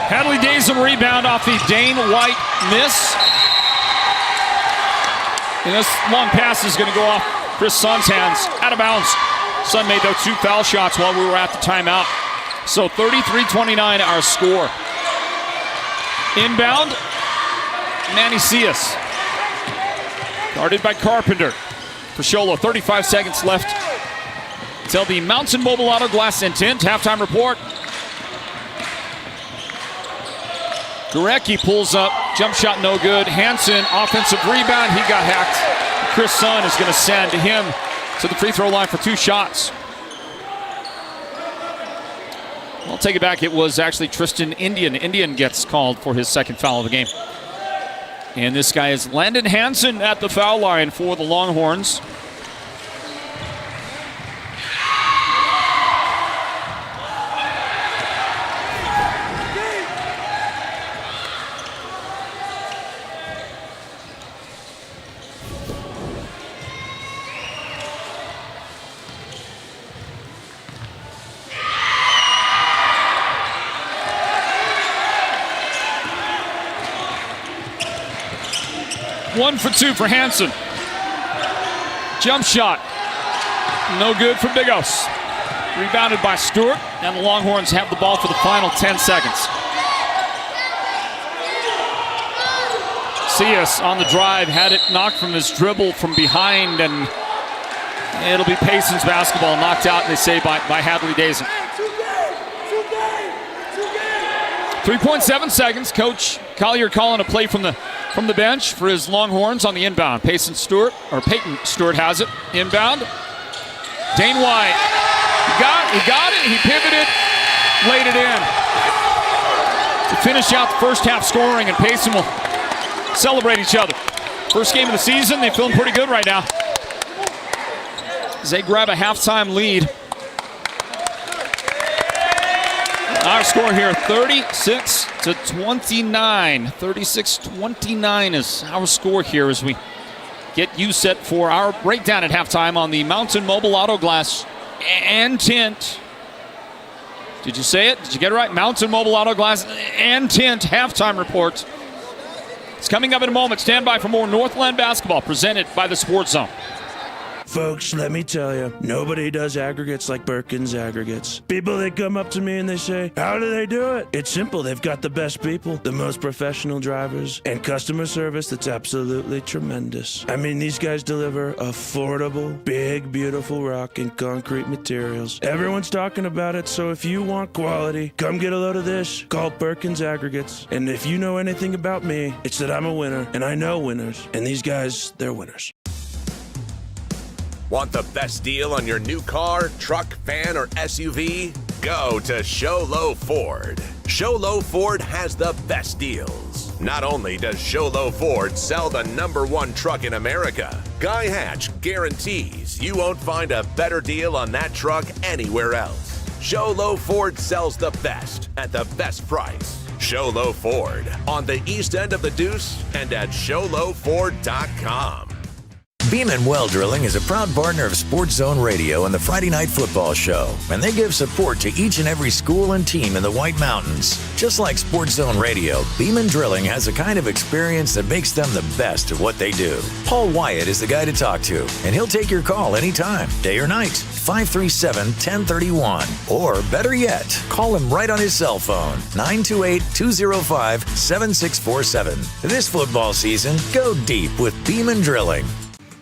Hadley Dazen rebound off the Dane White miss. And this long pass is going to go off Chris Sun's hands, out of bounds. Sun made those two foul shots while we were at the timeout. So 33-29 our score. Inbound, Manny Cias. Guarded by Carpenter for Show Low. 35 seconds left till the Mountain Mobile Auto Glass and Tint halftime report. Gurecki pulls up, jump shot no good. Hansen, offensive rebound, he got hacked. Chris Sun is going to send him to the free throw line for two shots. I'll take it back, it was actually Tristan Indian. Indian gets called for his second foul of the game. And this guy is Landon Hansen at the foul line for the Longhorns. One for two for Hansen. Jump shot. No good for Bigos. Rebounded by Stewart, and the Longhorns have the ball for the final 10 seconds. Cias on the drive, had it knocked from his dribble from behind, and it'll be Payson's basketball, knocked out, they say, by Hadley Dazen. 3.7 seconds. Coach Collier calling a play from the bench for his Longhorns on the inbound. Payton Stewart has it. Inbound. Dane White. He got it. He pivoted. Laid it in. To finish out the first half scoring, and Payson will celebrate each other. First game of the season. They're feeling pretty good right now as they grab a halftime lead. Our score here, 36-29. 36-29 is our score here as we get you set for our breakdown at halftime on the Mountain Mobile Auto Glass and Tint. Did you say it? Did you get it right? Mountain Mobile Auto Glass and Tint halftime report. It's coming up in a moment. Stand by for more Northland Basketball presented by the Sports Zone. Folks, let me tell you, nobody does aggregates like Perkins Aggregates. People, they come up to me and they say, how do they do it? It's simple. They've got the best people, the most professional drivers, and customer service that's absolutely tremendous. I mean, these guys deliver affordable, big, beautiful rock and concrete materials. Everyone's talking about it, so if you want quality, come get a load of this. Call Perkins Aggregates. And if you know anything about me, it's that I'm a winner, and I know winners. And these guys, they're winners. Want the best deal on your new car, truck, van, or SUV? Go to Show Low Ford. Show Low Ford has the best deals. Not only does Show Low Ford sell the #1 truck in America, Guy Hatch guarantees you won't find a better deal on that truck anywhere else. Show Low Ford sells the best at the best price. Show Low Ford on the east end of the Deuce and at ShowLowFord.com. Beeman Well Drilling is a proud partner of Sports Zone Radio and the Friday Night Football Show, and they give support to each and every school and team in the White Mountains. Just like Sports Zone Radio, Beeman Drilling has a kind of experience that makes them the best at what they do. Paul Wyatt is the guy to talk to, and he'll take your call anytime, day or night, 537-1031. Or better yet, call him right on his cell phone, 928-205-7647. This football season, go deep with Beeman Drilling.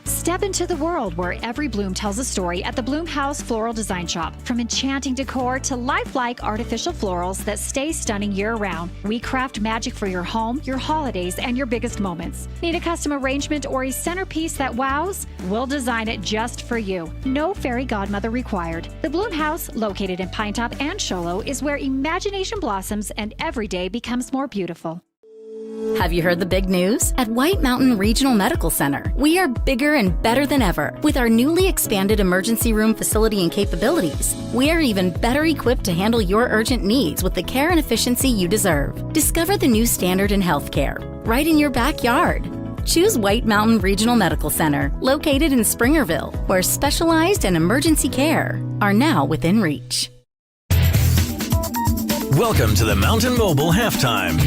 Step into the world where every bloom tells a story at the Bloom House Floral Design Shop. From enchanting decor to lifelike artificial florals that stay stunning year-round, we craft magic for your home, your holidays, and your biggest moments. Need a custom arrangement or a centerpiece that wows? We'll design it just for you. No fairy godmother required. The Bloom House, located in Pinetop and Show Low, is where imagination blossoms and every day becomes more beautiful. Have you heard the big news? At White Mountain Regional Medical Center, we are bigger and better than ever. With our newly expanded emergency room facility and capabilities, we are even better equipped to handle your urgent needs with the care and efficiency you deserve. Discover the new standard in healthcare right in your backyard. Choose White Mountain Regional Medical Center, located in Springerville, where specialized and emergency care are now within reach. Welcome to the Mountain Mobile Halftime.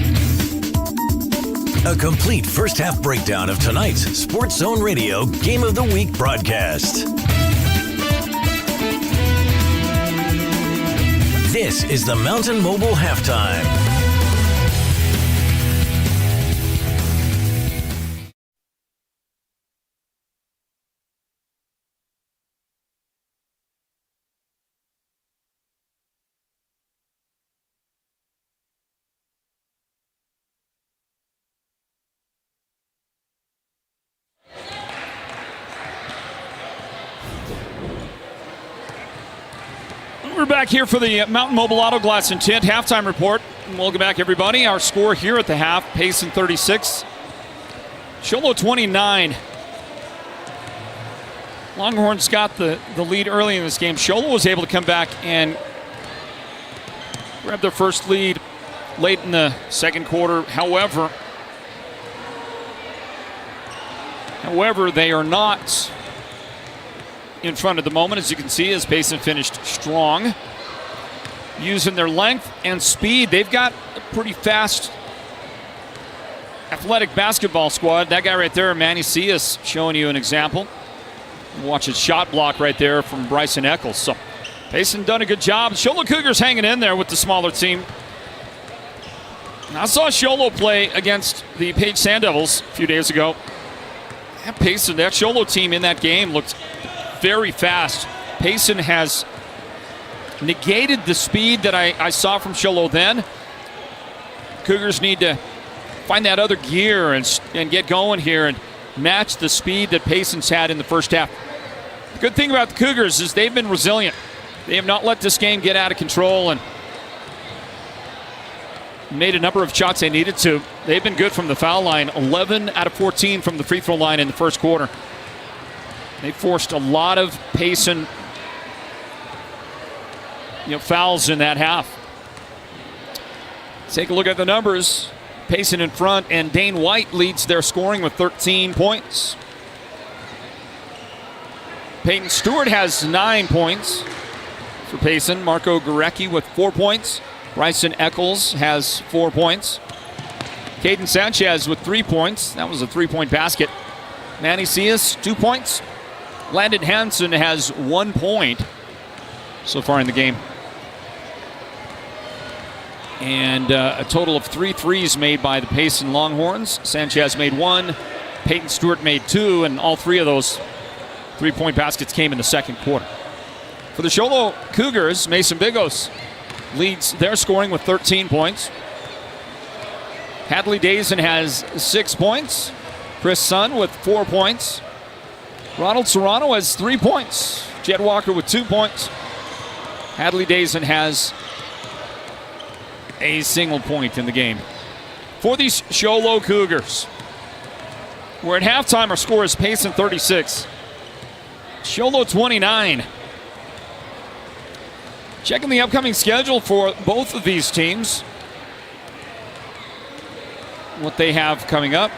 A complete first half breakdown of tonight's Sports Zone Radio Game of the Week broadcast. This is the Mountain Mobile Halftime. We're back here for the Mountain Mobile Auto Glass and Tint halftime report. Welcome back, everybody. Our score here at the half: Payson 36, Show Low 29. Longhorns got the lead early in this game. Show Low was able to come back and grab their first lead late in the second quarter. However, they are not in front at the moment, as you can see, as Payson finished strong. Using their length and speed, they've got a pretty fast, athletic basketball squad. That guy right there, Manny Cias, showing you an example. Watch his shot block right there from Bryson Eccles. So Payson done a good job. Show Low Cougars hanging in there with the smaller team. I saw Show Low play against the Page Sand Devils a few days ago. That Payson, that Show Low team in that game looked very fast. Payson has negated the speed that I saw from Show Low then. Cougars need to find that other gear and get going here and match the speed that Payson's had in the first half. The good thing about the Cougars is they've been resilient. They have not let this game get out of control and made a number of shots they needed to. They've been good from the foul line, 11 out of 14 from the free throw line in the first quarter. They forced a lot of Payson fouls in that half. Take a look at the numbers. Payson in front, and Dane White leads their scoring with 13 points. Peyton Stewart has 9 points for Payson. Marco Gurecki with 4 points. Bryson Eccles has 4 points. Caden Sanchez with 3 points. That was a 3-point basket. Manny Cias, 2 points. Landon Hansen has 1 point so far in the game. And a total of 3 threes made by the Payson Longhorns. Sanchez made 1, Peyton Stewart made 2, and all 3 of those 3-point baskets came in the second quarter. For the Show Low Cougars, Mason Bigos leads their scoring with 13 points. Hadley Dazen has 6 points. Chris Sun with 4 points. Ronald Serrano has 3 points. Jed Walker with 2 points. Hadley Dazen has a single point in the game. For these Show Low Cougars, we're at halftime. Our score is Payson 36, Show Low 29. Checking the upcoming schedule for both of these teams. What they have coming up.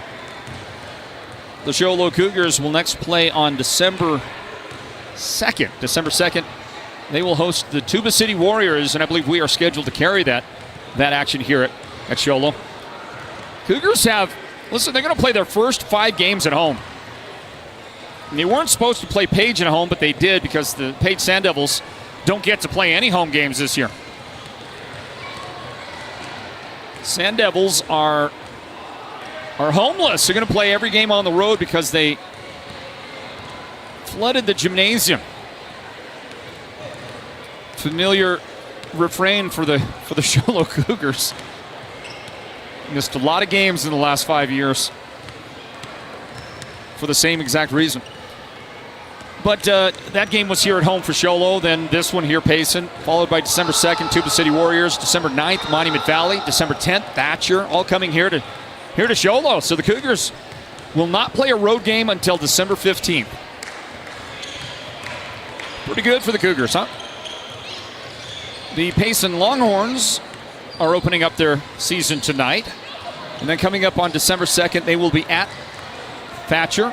The Show Low Cougars will next play on December 2nd. They will host the Tuba City Warriors, and I believe we are scheduled to carry that action here at Show Low. Cougars they're going to play their first 5 games at home. And they weren't supposed to play Page at home, but they did because the Page Sand Devils don't get to play any home games this year. Sand Devils are homeless. They're going to play every game on the road because they flooded the gymnasium. Familiar refrain for the Show Low Cougars. Missed a lot of games in the last 5 years for the same exact reason. But that game was here at home for Show Low. Then this one here, Payson, followed by December 2nd, Tuba City Warriors. December 9th, Monument Valley. December 10th, Thatcher. All coming here to Show Low. So the Cougars will not play a road game until December 15th. Pretty good for the Cougars, huh? The Payson Longhorns are opening up their season tonight. And then coming up on December 2nd, they will be at Thatcher.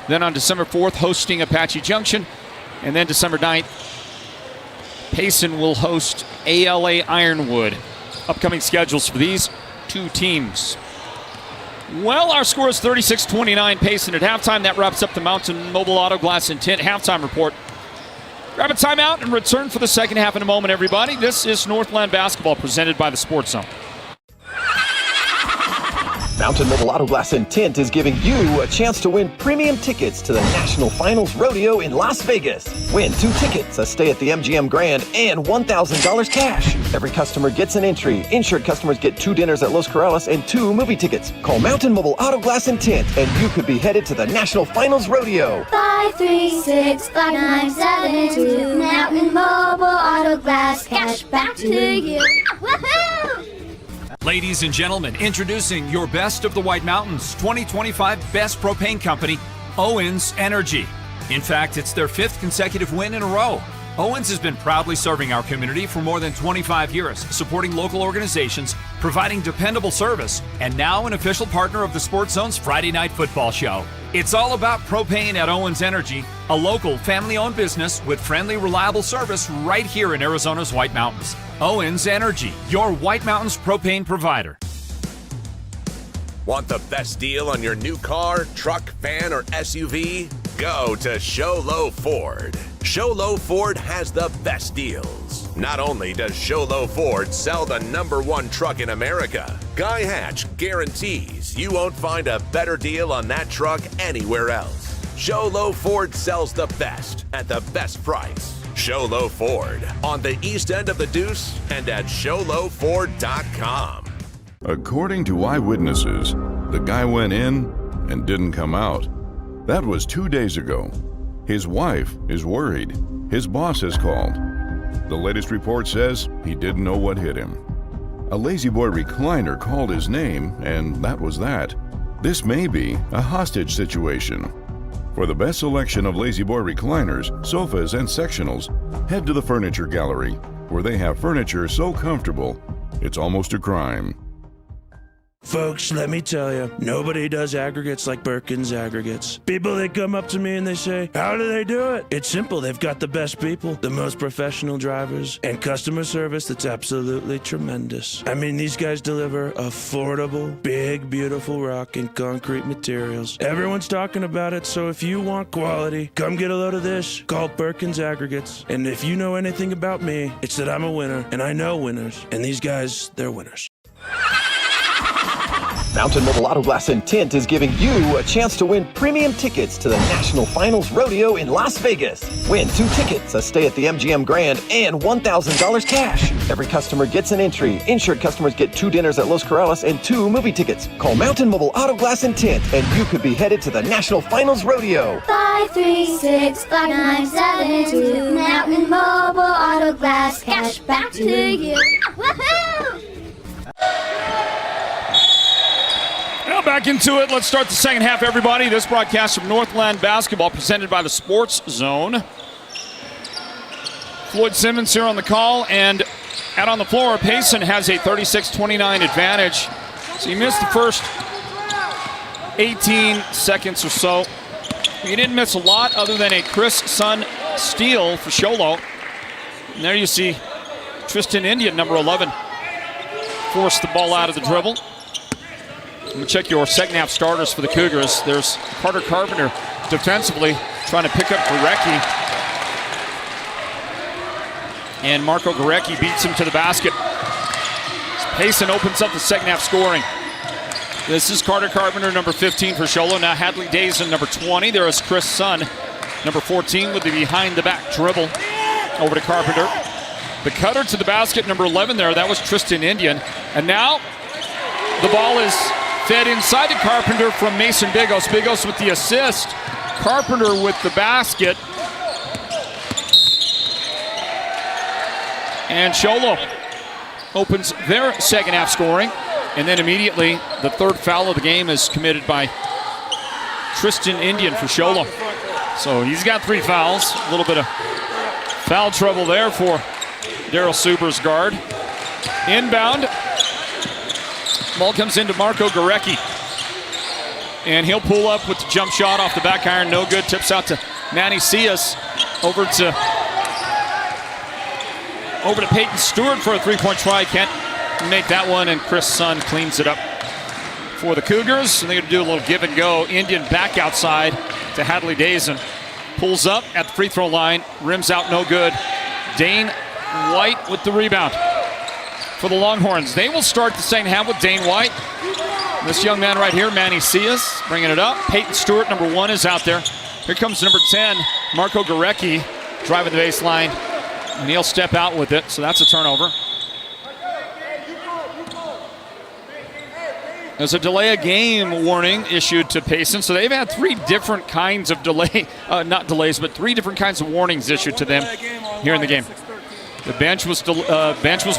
Then on December 4th, hosting Apache Junction. And then December 9th, Payson will host ALA Ironwood. Upcoming schedules for these 2 teams. Well, our score is 36-29 Payson at halftime. That wraps up the Mountain Mobile Auto Glass and Tint halftime report. Grab a timeout and return for the second half in a moment, everybody. This is Northland Basketball presented by the Sports Zone. Mountain Mobile Auto Glass and Tint is giving you a chance to win premium tickets to the National Finals Rodeo in Las Vegas. Win 2 tickets, a stay at the MGM Grand, and $1,000 cash. Every customer gets an entry. Insured customers get 2 dinners at Los Corrales and 2 movie tickets. Call Mountain Mobile Auto Glass and Tint, and you could be headed to the National Finals Rodeo. 536-5972. Mountain Mobile Auto Glass, cash back to you. Woohoo! Ladies and gentlemen, introducing your best of the White Mountains 2025 Best Propane Company, Owens Energy. In fact, it's their 5th consecutive win in a row. Owens has been proudly serving our community for more than 25 years, supporting local organizations, providing dependable service, and now an official partner of the Sports Zone's Friday Night Football Show. It's all about propane at Owens Energy, a local family-owned business with friendly, reliable service right here in Arizona's White Mountains. Owens Energy, your White Mountains propane provider. Want the best deal on your new car, truck, van, or SUV? Go to Show Low Ford. Show Low Ford has the best deals. Not only does Show Low Ford sell the #1 truck in America, Guy Hatch guarantees you won't find a better deal on that truck anywhere else. Show Low Ford sells the best at the best price. Show Low Ford on the east end of the Deuce and at ShowLowFord.com. According to eyewitnesses, the guy went in and didn't come out. That was 2 days ago. His wife is worried. His boss has called. The latest report says he didn't know what hit him. A Lazy Boy recliner called his name, and that was that. This may be a hostage situation. For the best selection of Lazy Boy recliners, sofas, and sectionals, head to the Furniture Gallery, where they have furniture so comfortable, it's almost a crime. Folks, let me tell you, nobody does aggregates like Perkins Aggregates. People, they come up to me and they say, how do they do it? It's simple. They've got the best people, the most professional drivers, and customer service that's absolutely tremendous. I mean, these guys deliver affordable, big, beautiful rock and concrete materials. Everyone's talking about it, so if you want quality, come get a load of this. Call Perkins Aggregates. And if you know anything about me, it's that I'm a winner, and I know winners. And these guys, they're winners. Mountain Mobile Auto Glass and Tint is giving you a chance to win premium tickets to the National Finals Rodeo in Las Vegas. Win 2 tickets, a stay at the MGM Grand, and $1,000 cash. Every customer gets an entry. Insured customers get 2 dinners at Los Corrales and 2 movie tickets. Call Mountain Mobile Auto Glass and Tint, and you could be headed to the National Finals Rodeo. 536-5972. Mountain Mobile Auto Glass. Cash back to you. Woohoo! Now back into it. Let's start the second half, everybody. This broadcast from Northland Basketball presented by the Sports Zone. Floyd Simmons here on the call, and out on the floor, Payson has a 36-29 advantage. So he missed the first 18 seconds or so. He didn't miss a lot other than a Chris Sun steal for Sholo. And there you see Tristan Indian, number 11, force the ball out of the dribble. Let me check your second half starters for the Cougars. There's Carter Carpenter defensively trying to pick up Gorecki. And Marco Gorecki beats him to the basket. Payson opens up the second half scoring. This is Carter Carpenter, number 15 for Sholo. Now Hadley Dazen, number 20. There is Chris Sun, number 14, with the behind-the-back dribble over to Carpenter. The cutter to the basket, number 11 there. That was Tristan Indian. And now the ball is fed inside to Carpenter from Mason Bigos. Bigos with the assist. Carpenter with the basket. And Sholo opens their second half scoring. And then immediately the third foul of the game is committed by Tristan Indian for Sholo. So he's got 3 fouls. A little bit of foul trouble there for Daryl Suber's guard. Inbound. Ball comes into Marco Gorecki. And he'll pull up with the jump shot off the back iron. No good. Tips out to Manny Cias. Over to Peyton Stewart for a 3-point try. Can't make that one, and Chris Sun cleans it up for the Cougars. And they're going to do a little give and go. Indian back outside to Hadley Dazen. Pulls up at the free throw line. Rims out, no good. Dane White with the rebound for the Longhorns. They will start the second half with Dane White. This young man right here, Manny Cias, bringing it up. Peyton Stewart, number 1, is out there. Here comes number 10, Marco Gorecki, driving the baseline. And he'll step out with it, so that's a turnover. There's a delay of game warning issued to Payson, so they've had 3 different kinds of delay, not delays, but 3 different kinds of warnings issued to them here in the game. The bench was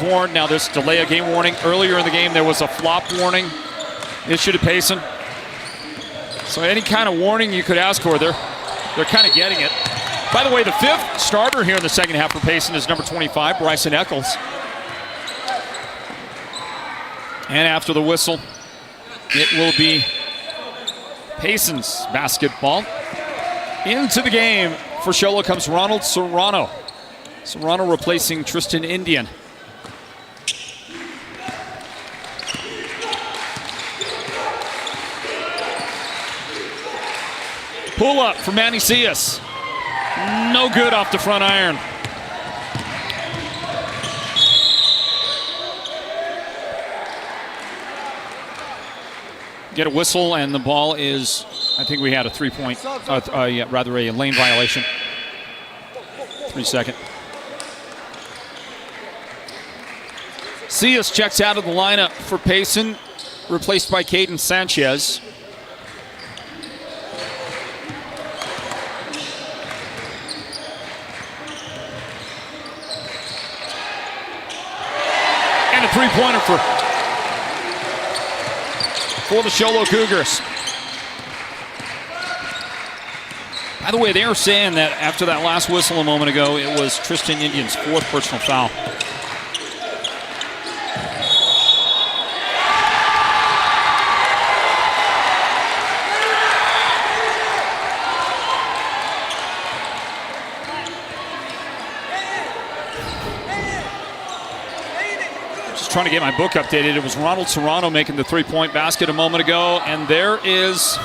warned. Now this delay of game warning. Earlier in the game, there was a flop warning issued to Payson. So any kind of warning you could ask for, they're kind of getting it. By the way, the 5th starter here in the second half for Payson is number 25, Bryson Eccles. And after the whistle, it will be Payson's basketball. Into the game for Sholo comes Ronald Serrano. Serrano replacing Tristan Indian. Pull up for Manny Cias. No good off the front iron. Get a whistle, and the ball is, I think we had a 3-point, rather a lane violation. 3-second. Cias checks out of the lineup for Payson, replaced by Caden Sanchez. And a 3-pointer for the Sholo Cougars. By the way, they are saying that after that last whistle a moment ago, it was Tristan Indian's 4th personal foul. trying to get my book updated. It was Ronald Serrano making the three-point basket a moment ago, and there is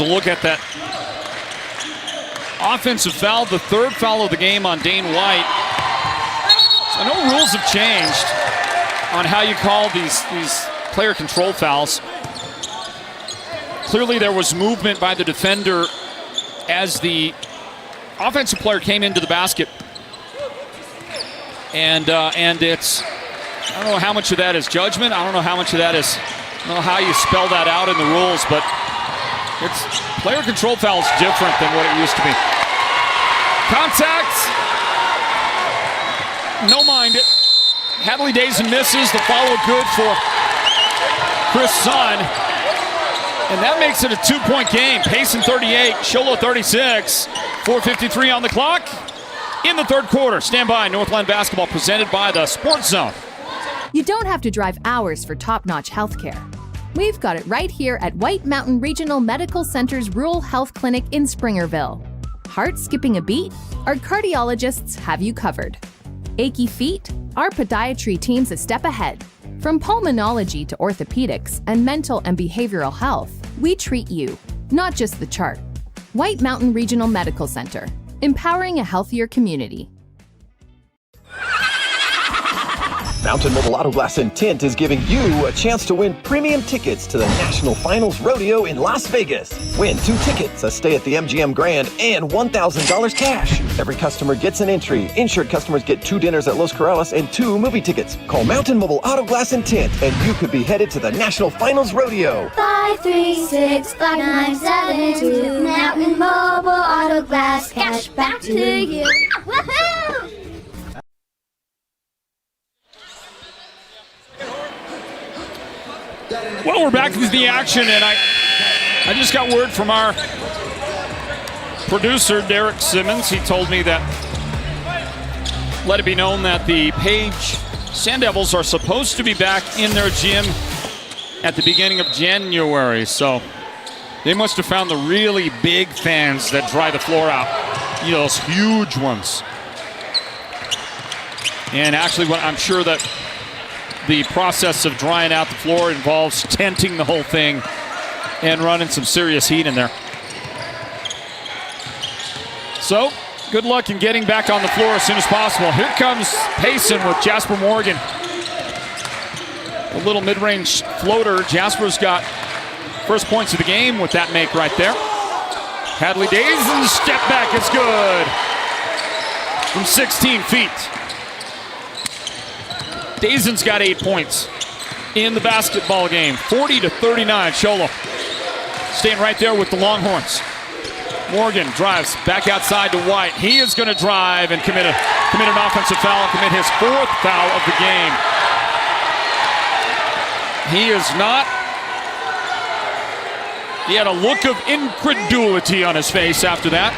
a look at that offensive foul, the third foul of the game on Dane White. So I know rules have changed on how you call these player control fouls. Clearly there was movement by the defender as the offensive player came into the basket. And it's, I don't know how much of that is judgment. I don't know how much of that is, I don't know how you spell that out in the rules, but it's player control foul is different than what it used to be. Contact. No mind it. Hadley Dazen misses. The follow good for Chris Sun. And that makes it a 2-point game. Payson 38, Sholo 36. 4:53 on the clock in the third quarter. Stand by. Northland Basketball presented by the Sports Zone. You don't have to drive hours for top-notch healthcare. We've got it right here at White Mountain Regional Medical Center's Rural Health Clinic in Springerville. Heart skipping a beat? Our cardiologists have you covered. Achy feet? Our podiatry team's a step ahead. From pulmonology to orthopedics and mental and behavioral health, we treat you, not just the chart. White Mountain Regional Medical Center, empowering a healthier community. Mountain Mobile Auto Glass and Tint is giving you a chance to win premium tickets to the National Finals Rodeo in Las Vegas. Win 2 tickets, a stay at the MGM Grand, and $1,000 cash. Every customer gets an entry. Insured customers get 2 dinners at Los Corrales and 2 movie tickets. Call Mountain Mobile Auto Glass and Tint, and you could be headed to the National Finals Rodeo. 536-5972. Mountain Mobile Auto Glass, cash back to you. Woohoo! Well, we're back into the action, and I just got word from our producer, Derek Simmons. He told me that, let it be known that the Page Sand Devils are supposed to be back in their gym at the beginning of January. So they must have found the really big fans that dry the floor out. You know, those huge ones. And actually, I'm sure that the process of drying out the floor involves tenting the whole thing and running some serious heat in there. So, good luck in getting back on the floor as soon as possible. Here comes Payson with Jasper Morgan. A little mid-range floater. Jasper's got first points of the game with that make right there. Hadley Dazen, step back, it's good. From 16 feet. Dazen's got 8 points in the basketball game. 40-39, Sholo. Staying right there with the Longhorns. Morgan drives back outside to White. He is going to drive and commit an offensive foul, commit his 4th foul of the game. He is not. He had a look of incredulity on his face after that.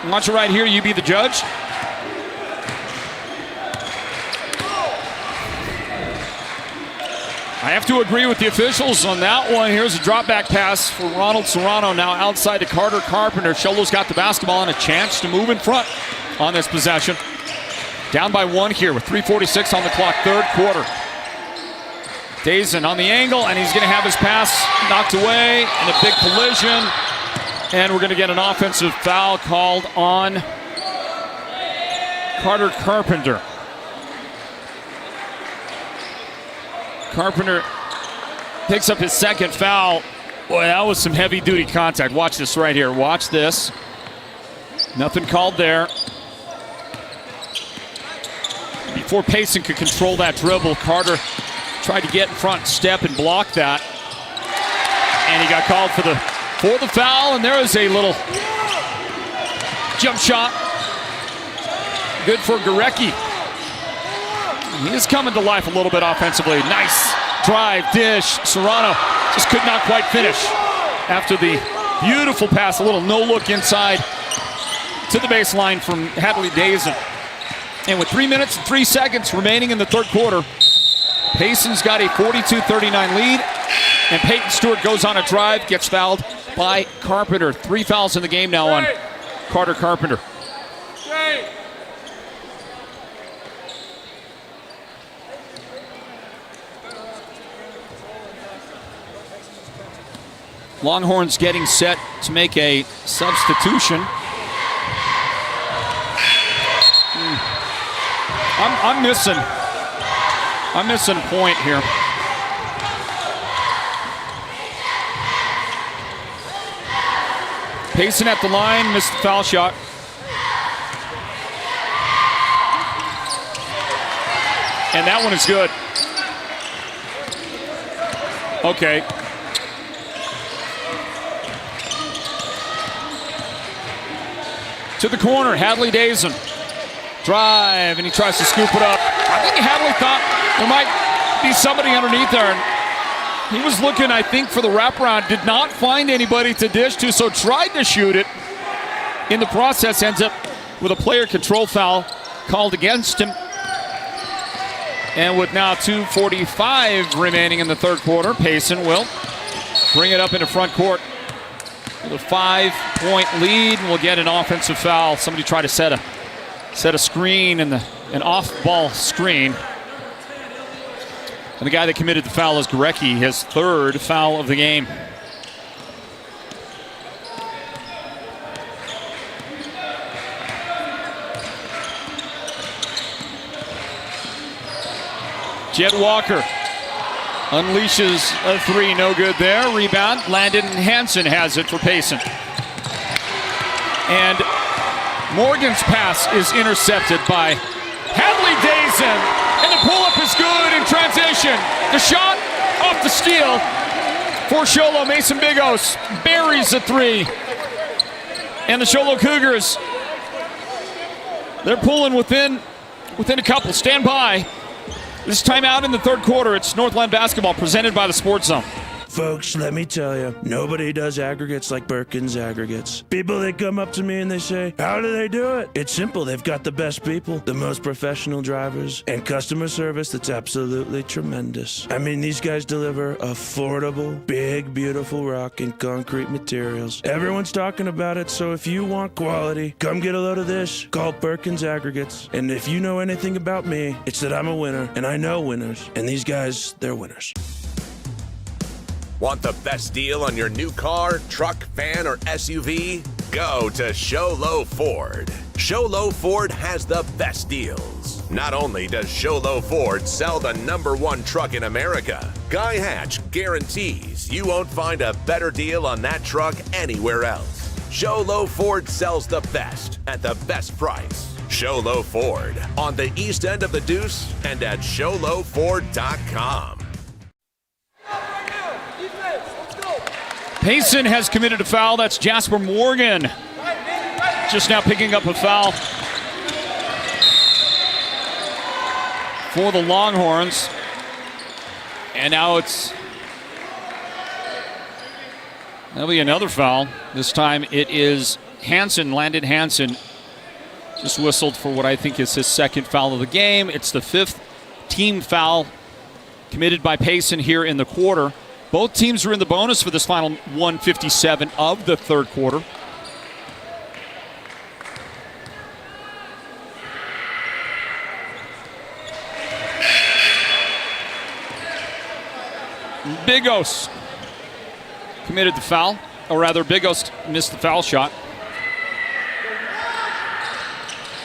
Watch it right here, you be the judge. I have to agree with the officials on that one. Here's a drop back pass for Ronald Serrano, now outside to Carter Carpenter. Sholo's got the basketball and a chance to move in front on this possession. Down by 1 here with 3:46 on the clock, third quarter. Dazen on the angle, and he's going to have his pass knocked away in a big collision. And we're going to get an offensive foul called on Carter Carpenter. Carpenter picks up his 2nd foul. Boy, that was some heavy-duty contact. Watch this right here. Watch this. Nothing called there. Before Payson could control that dribble, Carter tried to get in front, step, and block that. And he got called for the foul, and there is a little jump shot. Good for Gorecki. He is coming to life a little bit offensively. Nice drive, dish. Serrano just could not quite finish after the beautiful pass. A little no-look inside to the baseline from Hadley Dazen. And with 3 minutes and 3 seconds remaining in the third quarter, Payson's got a 42-39 lead. And Peyton Stewart goes on a drive, gets fouled by Carpenter. 3 fouls in the game now on Carter Carpenter. Longhorns getting set to make a substitution. I'm missing a point here. Payson at the line, missed the foul shot. And that one is good. Okay. To the corner, Hadley Dazen. Drive, and he tries to scoop it up. I think Hadley thought there might be somebody underneath there. He was looking, I think, for the wraparound. Did not find anybody to dish to, so tried to shoot it. In the process, ends up with a player control foul called against him. And with now 2:45 remaining in the third quarter, Payson will bring it up into front court with a 5-point lead, and we'll get an offensive foul. Somebody tried to set a screen, and an off-ball screen. And the guy that committed the foul is Gorecki, his third foul of the game. Jed Walker unleashes a three, no good there. Rebound, Landon Hansen has it for Payson. And Morgan's pass is intercepted by Hadley Dazen. And the pull-up is good in transition. The shot off the steal for Sholo. Mason Bigos buries a three. And the Sholo Cougars, they're pulling within a couple. Stand by. This time out in the third quarter, it's Northland Basketball presented by the Sports Zone. Folks, let me tell you, nobody does aggregates like Birkin's Aggregates. People, they come up to me and they say, how do they do it? It's simple. They've got the best people, the most professional drivers, and customer service that's absolutely tremendous. I mean, these guys deliver affordable, big, beautiful rock and concrete materials. Everyone's talking about it, so if you want quality, come get a load of this. Call Birkin's Aggregates. And if you know anything about me, it's that I'm a winner, and I know winners. And these guys, they're winners. Want the best deal on your new car, truck, van, or SUV? Go to Sholo Ford. Sholo Ford has the best deals. Not only does Sholo Ford sell the #1 truck in America, Guy Hatch guarantees you won't find a better deal on that truck anywhere else. Sholo Ford sells the best at the best price. Sholo Ford on the east end of the Deuce and at SholoFord.com. Payson has committed a foul. That's Jasper Morgan. Just now picking up a foul for the Longhorns. And now that'll be another foul. This time it is Hansen, Landon Hansen. Just whistled for what I think is his second foul of the game. It's the 5th team foul committed by Payson here in the quarter. Both teams are in the bonus for this final 1:57 of the third quarter. Bigos committed the foul, or rather Bigos missed the foul shot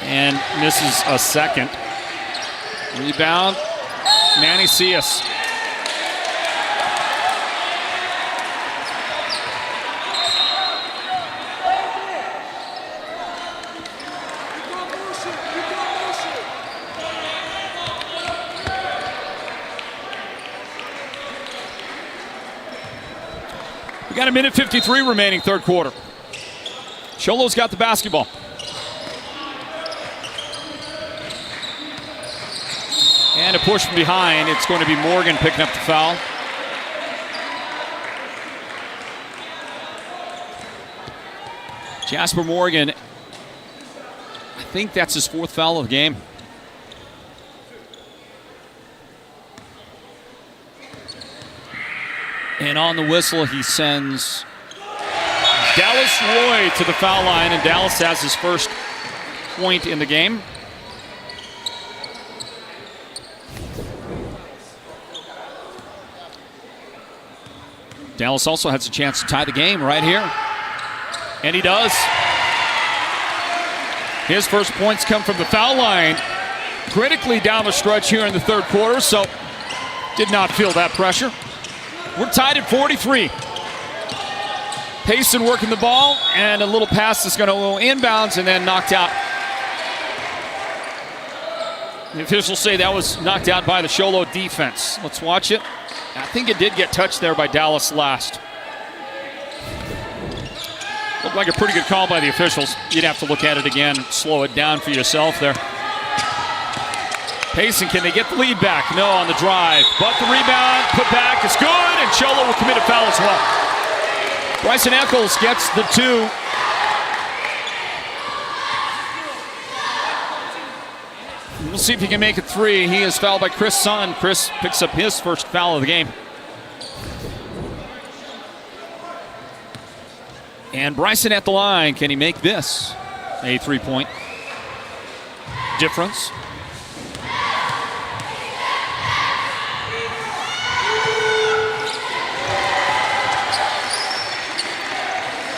and misses a second. Rebound, Manny Cias. We got 1:53 remaining, third quarter. Sholo's got the basketball. And a push from behind. It's going to be Morgan picking up the foul. Jasper Morgan, I think that's his 4th foul of the game. And on the whistle, he sends Dallas Roy to the foul line, and Dallas has his first point in the game. Dallas also has a chance to tie the game right here. And he does. His first points come from the foul line. Critically down the stretch here in the third quarter, so did not feel that pressure. We're tied at 43. Payson working the ball, and a little pass is going to go inbounds and then knocked out. The officials say that was knocked out by the Show Low defense. Let's watch it. I think it did get touched there by Dallas last. Looked like a pretty good call by the officials. You'd have to look at it again and slow it down for yourself there. Payson, can they get the lead back? No on the drive, but the rebound put back is good, and Cholo will commit a foul as well. Bryson Eccles gets the 2. We'll see if he can make it 3. He is fouled by Chris Sun. Chris picks up his first foul of the game. And Bryson at the line. Can he make this a 3-point difference?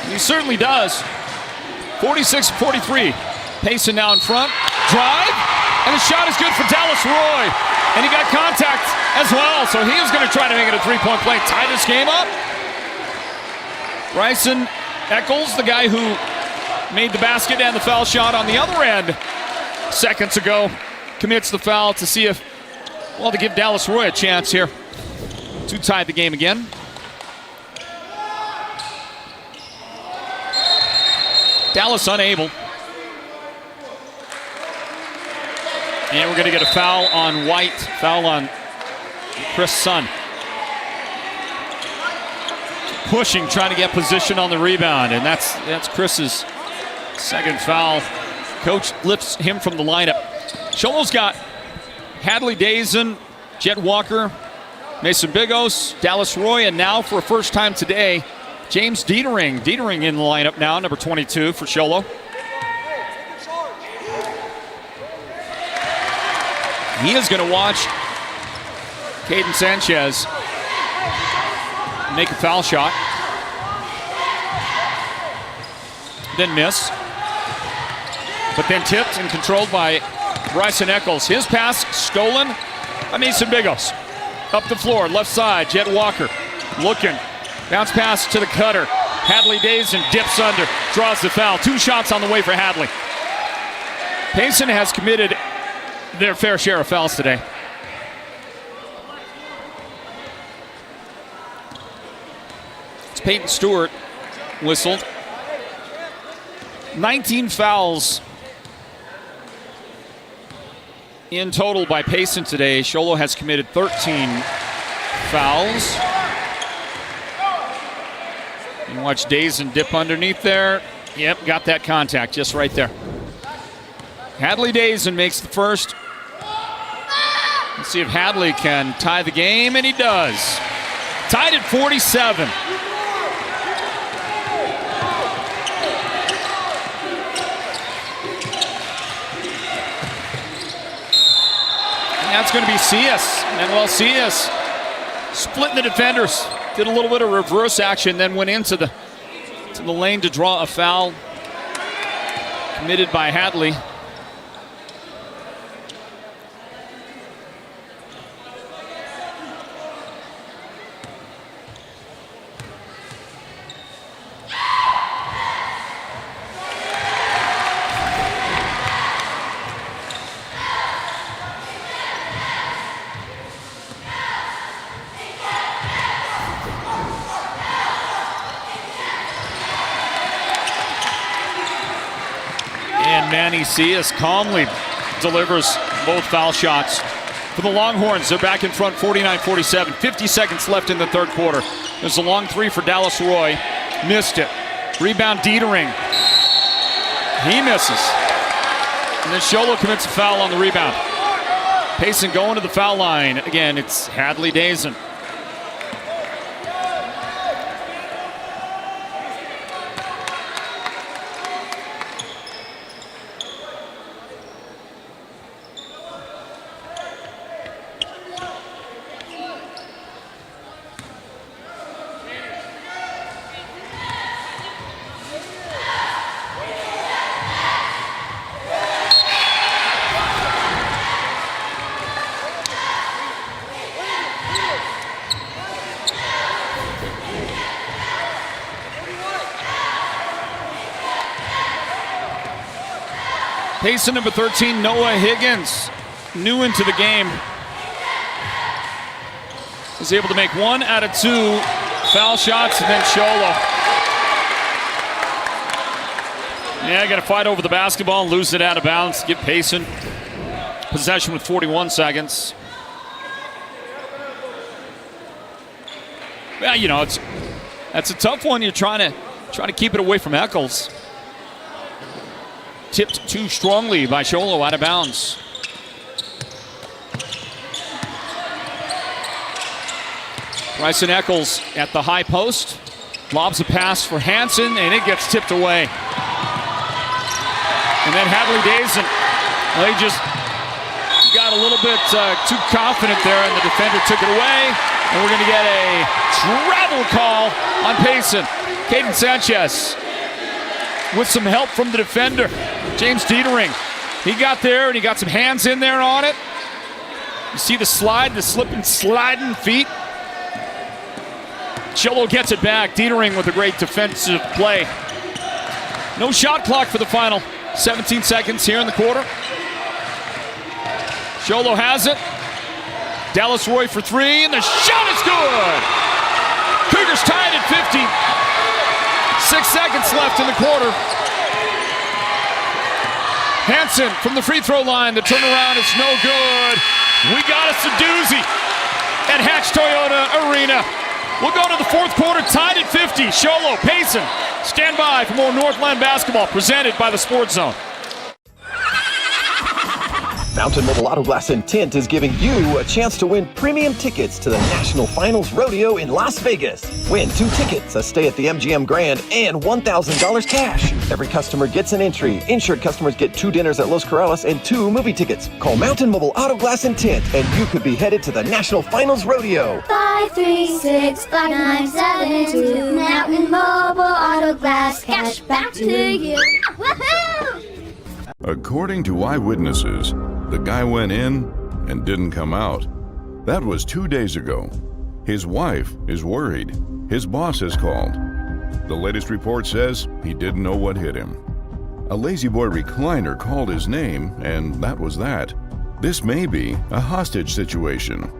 He certainly does. 46-43. Payson now in front. Drive. And the shot is good for Dallas Roy. And he got contact as well. So he is going to try to make it a 3-point play. Tie this game up. Bryson Eccles, the guy who made the basket and the foul shot on the other end seconds ago, commits the foul to see if, well, to give Dallas Roy a chance here to tie the game again. Dallas unable. And we're going to get a foul on White. Foul on Chris Sun. Pushing, trying to get position on the rebound. And that's Chris's second foul. Coach lifts him from the lineup. Sholo's got Hadley Dazen, Jet Walker, Mason Bigos, Dallas Roy, and now for the first time today, James Dietering. Dietering in the lineup now, number 22 for Sholo. He is going to watch Caden Sanchez make a foul shot. Then miss. But then tipped and controlled by Bryson Eccles. His pass stolen by Mason Bigos. Up the floor, left side, Jet Walker looking. Bounce pass to the cutter. Hadley Dazen dips under, draws the foul. 2 shots on the way for Hadley. Payson has committed their fair share of fouls today. It's Peyton Stewart whistled. 19 fouls in total by Payson today. Sholo has committed 13 fouls. You watch Dazen dip underneath there. Yep, got that contact just right there. Hadley Dazen makes the first. Let's see if Hadley can tie the game, and he does. Tied at 47. And that's going to be Cias. Manuel Cias splitting the defenders. Did a little bit of reverse action, then went into the lane to draw a foul committed by Hadley. Manny Cias calmly delivers both foul shots. For the Longhorns, they're back in front 49-47. 50 seconds left in the third quarter. There's a long 3 for Dallas Roy. Missed it. Rebound Dietering. He misses. And then Sholo commits a foul on the rebound. Payson going to the foul line. Again, it's Hadley Dazen. Payson, number 13, Noah Higgins, new into the game, is able to make 1 out of 2 foul shots, and then Sholo. Yeah, got to fight over the basketball and lose it out of bounds. Give Payson possession with 41 seconds. Well, you know, that's a tough one. You're trying to keep it away from Eccles. Tipped too strongly by Sholo, out of bounds. Bryson Eccles at the high post. Lobs a pass for Hansen, and it gets tipped away. And then Hadley Dazen, they just got a little bit too confident there, and the defender took it away. And we're going to get a travel call on Payson. Caden Sanchez with some help from the defender, James Dietering. He got there, and he got some hands in there on it. You see the slide, the slipping, sliding feet. Sholo gets it back. Dietering with a great defensive play. No shot clock for the final 17 seconds here in the quarter. Sholo has it. Dallas Roy for 3, and the shot is good! Cougars tied at 50. 6 seconds left in the quarter. Hansen from the free throw line. The turnaround is no good. We got us a doozy at Hatch Toyota Arena. We'll go to the fourth quarter, tied at 50. Sholo, Payson, stand by for more Northland Basketball presented by the Sports Zone. Mountain Mobile Auto Glass and Tint is giving you a chance to win premium tickets to the National Finals Rodeo in Las Vegas. Win 2 tickets, a stay at the MGM Grand, and $1,000 cash. Every customer gets an entry. Insured customers get 2 dinners at Los Corrales and 2 movie tickets. Call Mountain Mobile Auto Glass and Tint, and you could be headed to the National Finals Rodeo. 5365972. Mountain Mobile Auto Glass, cash back to you. Woohoo! According to eyewitnesses, the guy went in and didn't come out. That was 2 days ago. His wife is worried. His boss has called. The latest report says he didn't know what hit him. A Lazy Boy recliner called his name, and that was that. This may be a hostage situation.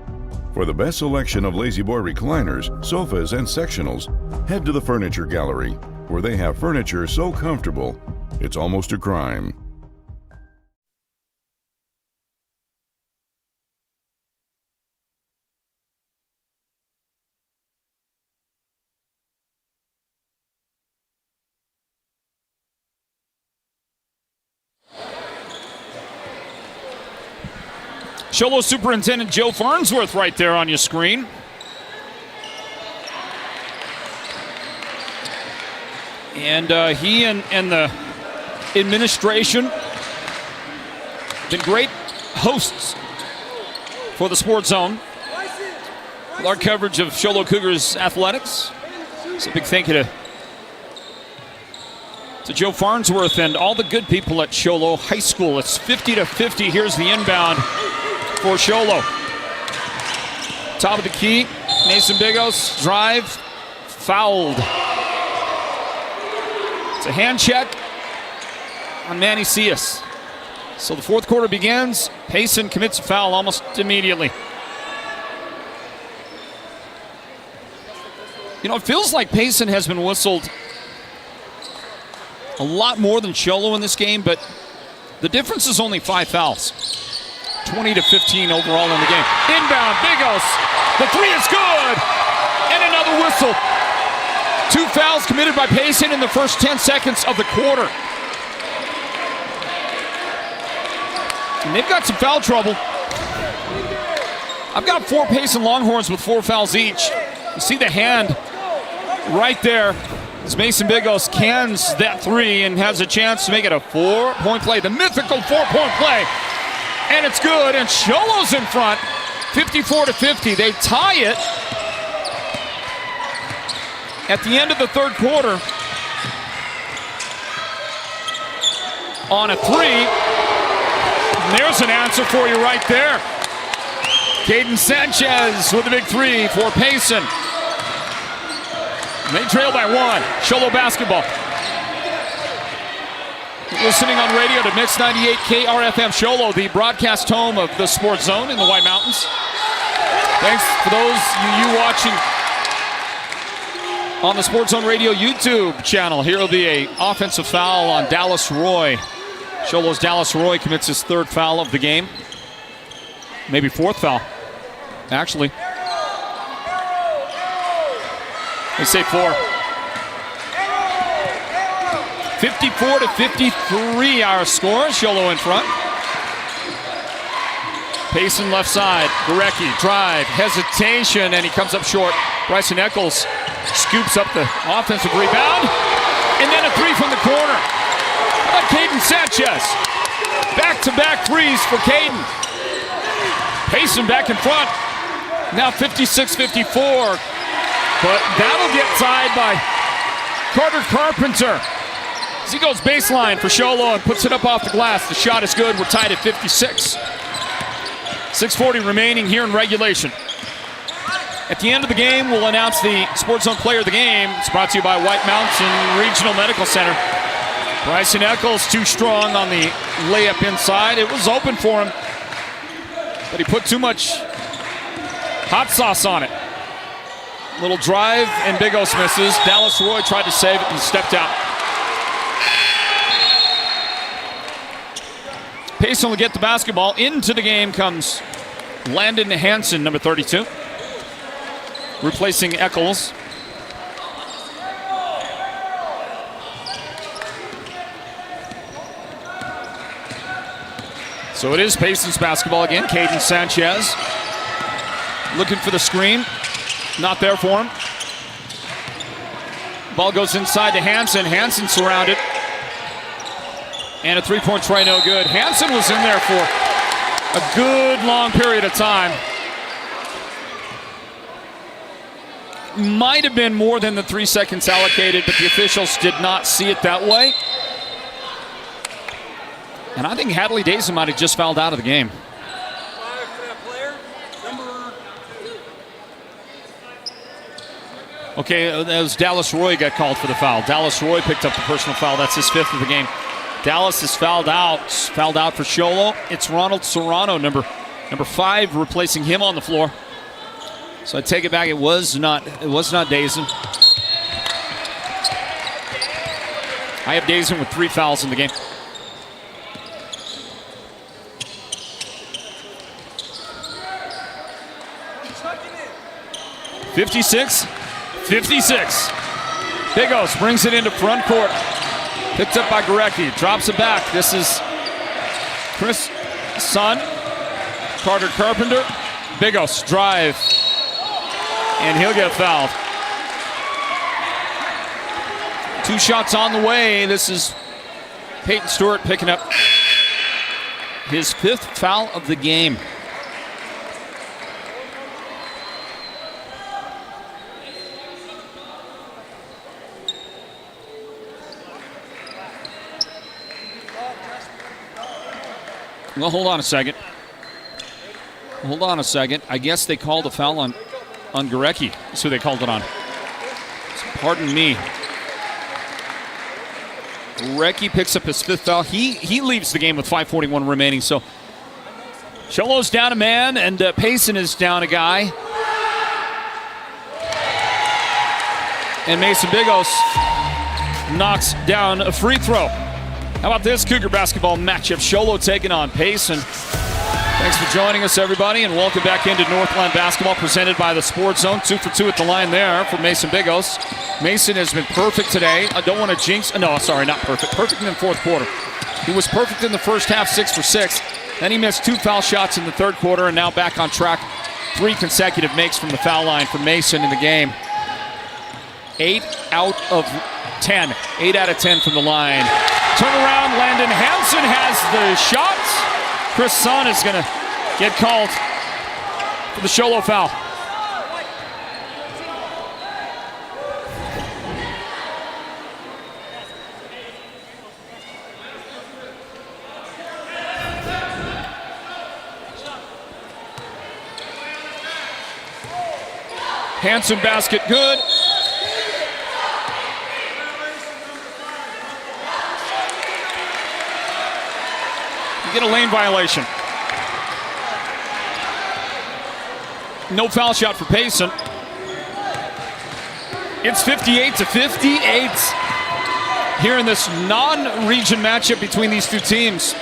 For the best selection of Lazy Boy recliners, sofas, and sectionals, head to the Furniture Gallery, where they have furniture so comfortable, it's almost a crime. Sholo Superintendent Joe Farnsworth right there on your screen. And he and the administration been great hosts for the Sports Zone. With our coverage of Sholo Cougars athletics. So a big thank you to Joe Farnsworth and all the good people at Sholo High School. It's 50-50. Here's the inbound for Sholo. Top of the key, Mason Bigos, drive, fouled. It's a hand check on Manny Cias. So the fourth quarter begins. Payson commits a foul almost immediately. You know, it feels like Payson has been whistled a lot more than Sholo in this game, but the difference is only 5 fouls. 20-15 overall in the game. Inbound, Bigos. The 3 is good. And another whistle. 2 fouls committed by Payson in the first 10 seconds of the quarter. And they've got some foul trouble. I've got 4 Payson Longhorns with 4 fouls each. You see the hand right there as Mason Bigos cans that 3 and has a chance to make it a 4-point play. The mythical 4-point play. And it's good, and Sholo's in front, 54-50. They tie it at the end of the third quarter on a 3. And there's an answer for you right there. Caden Sanchez with a big 3 for Payson. And they trail by 1. Sholo basketball. Listening on radio to Mix 98 KRFM Sholo, the broadcast home of the Sports Zone in the White Mountains. Thanks for those you watching on the Sports Zone Radio YouTube channel. Here will be an offensive foul on Dallas Roy. Sholo's Dallas Roy commits his 3rd foul of the game. Maybe 4th foul, actually. They say 4. 54-53 our score. Sholo in front. Payson left side. Gorecki drive, hesitation, and he comes up short. Bryson Eccles scoops up the offensive rebound, and then a 3 from the corner. How about Caden Sanchez? Back-to-back threes for Caden. Payson back in front. Now 56-54. But that'll get tied by Carter Carpenter. As he goes baseline for Sholo and puts it up off the glass. The shot is good. We're tied at 56. 6:40 remaining here in regulation. At the end of the game, we'll announce the Sports Zone Player of the Game. It's brought to you by White Mountain Regional Medical Center. Bryson Eccles too strong on the layup inside. It was open for him, but he put too much hot sauce on it. Little drive, and Bigos misses. Dallas Roy tried to save it and stepped out. Payson will get the basketball. Into the game comes Landon Hansen, number 32, replacing Eccles. So it is Payson's basketball again. Caden Sanchez looking for the screen. Not there for him. Ball goes inside to Hansen. Hansen surrounded. And a 3-point try, no good. Hansen was in there for a good long period of time. Might have been more than the 3 seconds allocated, but the officials did not see it that way. And I think Hadley Dazen might have just fouled out of the game. Okay, that was Dallas Roy got called for the foul. Dallas Roy picked up the personal foul. That's his 5th of the game. Dallas is fouled out for Sholo. It's Ronald Serrano, number 5, replacing him on the floor. So I take it back. It was not Dazen. I have Dazen with 3 fouls in the game. (56-56). Bigos brings it into front court. Picked up by Gorecki. Drops it back. This is Chris Son. Carter Carpenter. Bigos drive. And he'll get fouled. 2 shots on the way. This is Peyton Stewart picking up his 5th foul of the game. Well, hold on a second. I guess they called a foul on Gorecki. That's who they called it on. So pardon me. Gorecki picks up his 5th foul. He leaves the game with 5:41 remaining. So Sholo's down a man, and Payson is down a guy. And Mason Bigos knocks down a free throw. How about this Cougar basketball matchup? Sholo taking on Payson. Thanks for joining us, everybody, and welcome back into Northland Basketball, presented by the Sports Zone. 2 for 2 at the line there for Mason Bigos. Mason has been perfect today. I don't want to jinx. No, sorry, not perfect. Perfect in the 4th quarter. He was perfect in the first half, 6 for 6. Then he missed 2 foul shots in the 3rd quarter, and now back on track. 3 consecutive makes from the foul line for Mason in the game. 8 out of 10. 8 out of 10 from the line. Turnaround, Landon Hansen has the shots. Chris Son is going to get called for the Sholo foul. Hansen basket good. get a lane violation. No foul shot for Payson. It's 58-58 here in this non-region matchup between these two teams.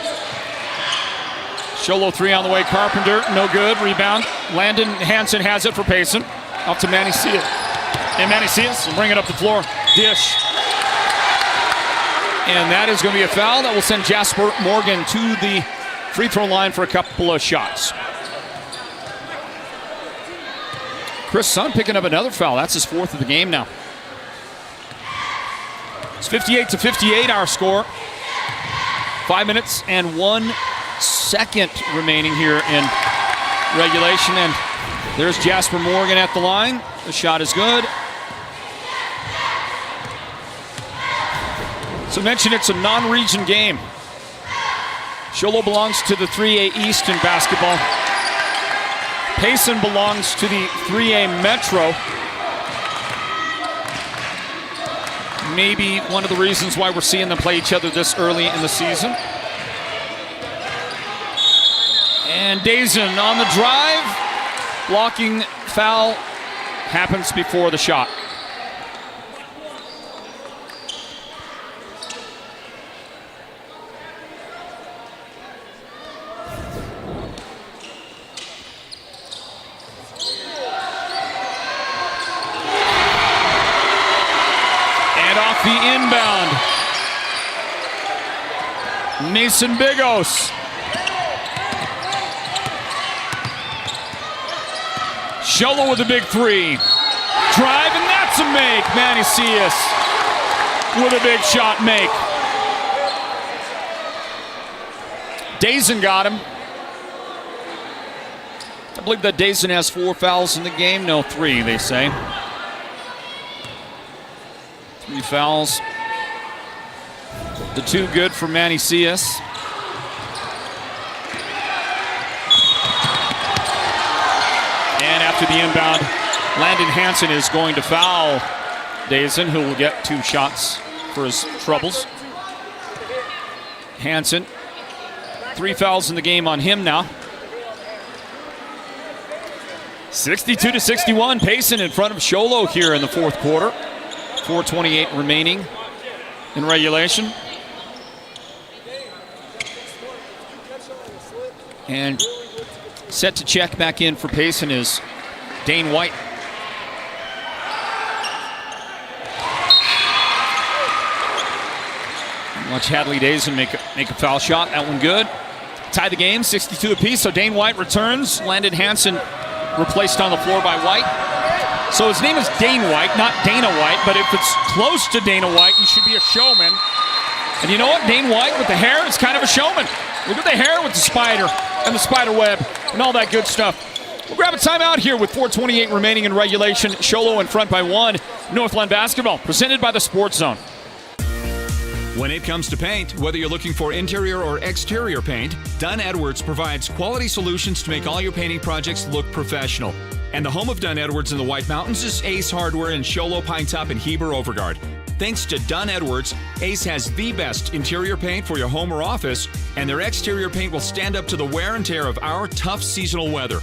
Sholo 3 on the way. Carpenter, no good. Rebound. Landon Hansen has it for Payson. Up to Manny Cias. And Manny Cias will bring it up the floor. Dish. And that is going to be a foul that will send Jasper Morgan to the free throw line for a couple of shots. Chris Sun picking up another foul. That's his 4th of the game now. It's 58-58 our score. 5 minutes and 1 second remaining here in regulation. And there's Jasper Morgan at the line. The shot is good. So mentioned it's a non-region game. Sholo belongs to the 3A East in basketball. Payson belongs to the 3A Metro. Maybe one of the reasons why we're seeing them play each other this early in the season. And Dazen on the drive. Blocking foul happens before the shot. The inbound. Mason Bigos. Sholo with a big 3. Drive, and that's a make. Manny Cias with a big shot make. Dazen got him. I believe that Dazen has 4 fouls in the game. No, 3, they say. 3 fouls. The 2 good for Manny Cias. And after the inbound, Landon Hansen is going to foul Dazen, who will get 2 shots for his troubles. Hansen, 3 fouls in the game on him now. 62-61, Payson in front of Sholo here in the 4th quarter. 4:28 remaining in regulation. And set to check back in for Payson is Dane White. Watch Hadley Dazen make a foul shot. That one good. Tie the game, 62 apiece. So Dane White returns. Landon Hansen replaced on the floor by White. So his name is Dane White, not Dana White, but if it's close to Dana White, he should be a showman. And you know what? Dane White with the hair is kind of a showman. Look at the hair with the spider and the spider web and all that good stuff. We'll grab a timeout here with 4:28 remaining in regulation. Sholo in front by 1. Northland Basketball, presented by the Sports Zone. When it comes to paint, whether you're looking for interior or exterior paint, Dunn Edwards provides quality solutions to make all your painting projects look professional. And the home of Dunn Edwards in the White Mountains is Ace Hardware in Sholo, Pine Top, and Heber Overgard. Thanks to Dunn Edwards, Ace has the best interior paint for your home or office, and their exterior paint will stand up to the wear and tear of our tough seasonal weather.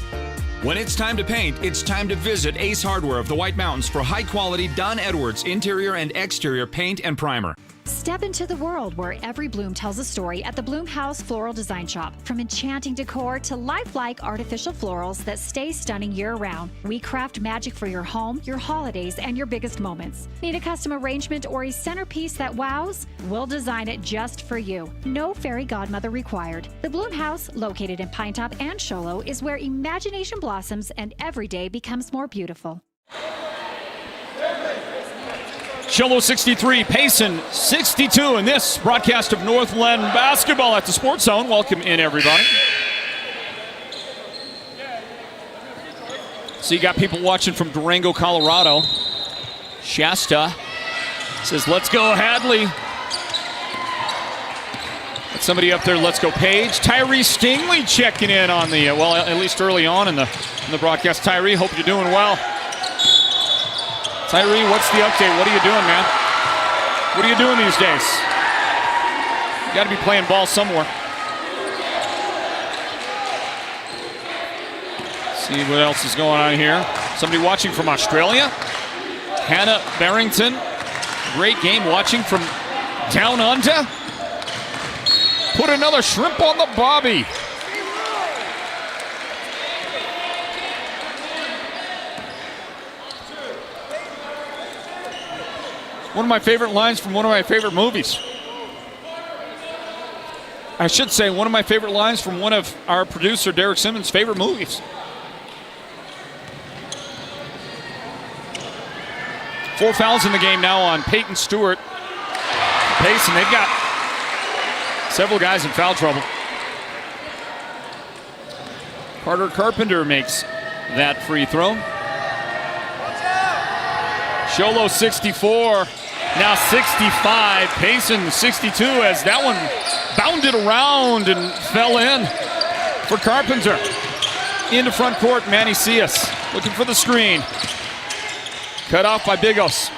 When it's time to paint, it's time to visit Ace Hardware of the White Mountains for high-quality Dunn Edwards interior and exterior paint and primer. Step into the world where every bloom tells a story at the Bloom House Floral Design Shop. From enchanting decor to lifelike artificial florals that stay stunning year-round, we craft magic for your home, your holidays, and your biggest moments. Need a custom arrangement or a centerpiece that wows? We'll design it just for you. No fairy godmother required. The Bloom House, located in Pine Top and Sholo, is where imagination blossoms and every day becomes more beautiful. Sholo 63, Payson 62 in this broadcast of Northland Basketball at the Sports Zone. Welcome in, everybody. So you got people watching from Durango, Colorado. Shasta says, let's go, Hadley. Got somebody up there, let's go, Page. Tyree Stingley checking in on the, well, at least early on in the broadcast. Tyree, hope you're doing well. Tyree, what's the update? What are you doing, man? What are you doing these days? You got to be playing ball somewhere. See what else is going on here. Somebody watching from Australia. Hannah Barrington. Great game watching from down under. Put another shrimp on the bobby. One of my favorite lines from one of my favorite movies. I should say one of my favorite lines from one of our producer, Derek Simmons' favorite movies. 4 fouls in the game now on Peyton Stewart. Payson, they've got several guys in foul trouble. Carter Carpenter makes that free throw. Sholo 64, now 65. Payson 62 as that one bounded around and fell in for Carpenter. Into front court, Manny Cias looking for the screen. Cut off by Bigos.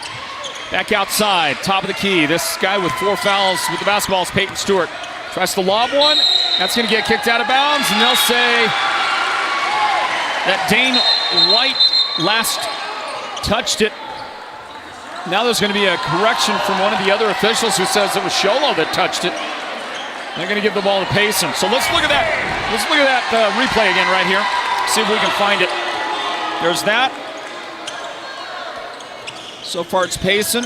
Back outside, top of the key. This guy with 4 fouls with the basketball is Peyton Stewart. Tries to lob one. That's going to get kicked out of bounds, and they'll say that Dane White last touched it. Now there's going to be a correction from one of the other officials who says it was Sholo that touched it. They're going to give the ball to Payson. So let's look at that. Let's look at that replay again right here. See if we can find it. There's that. So far it's Payson.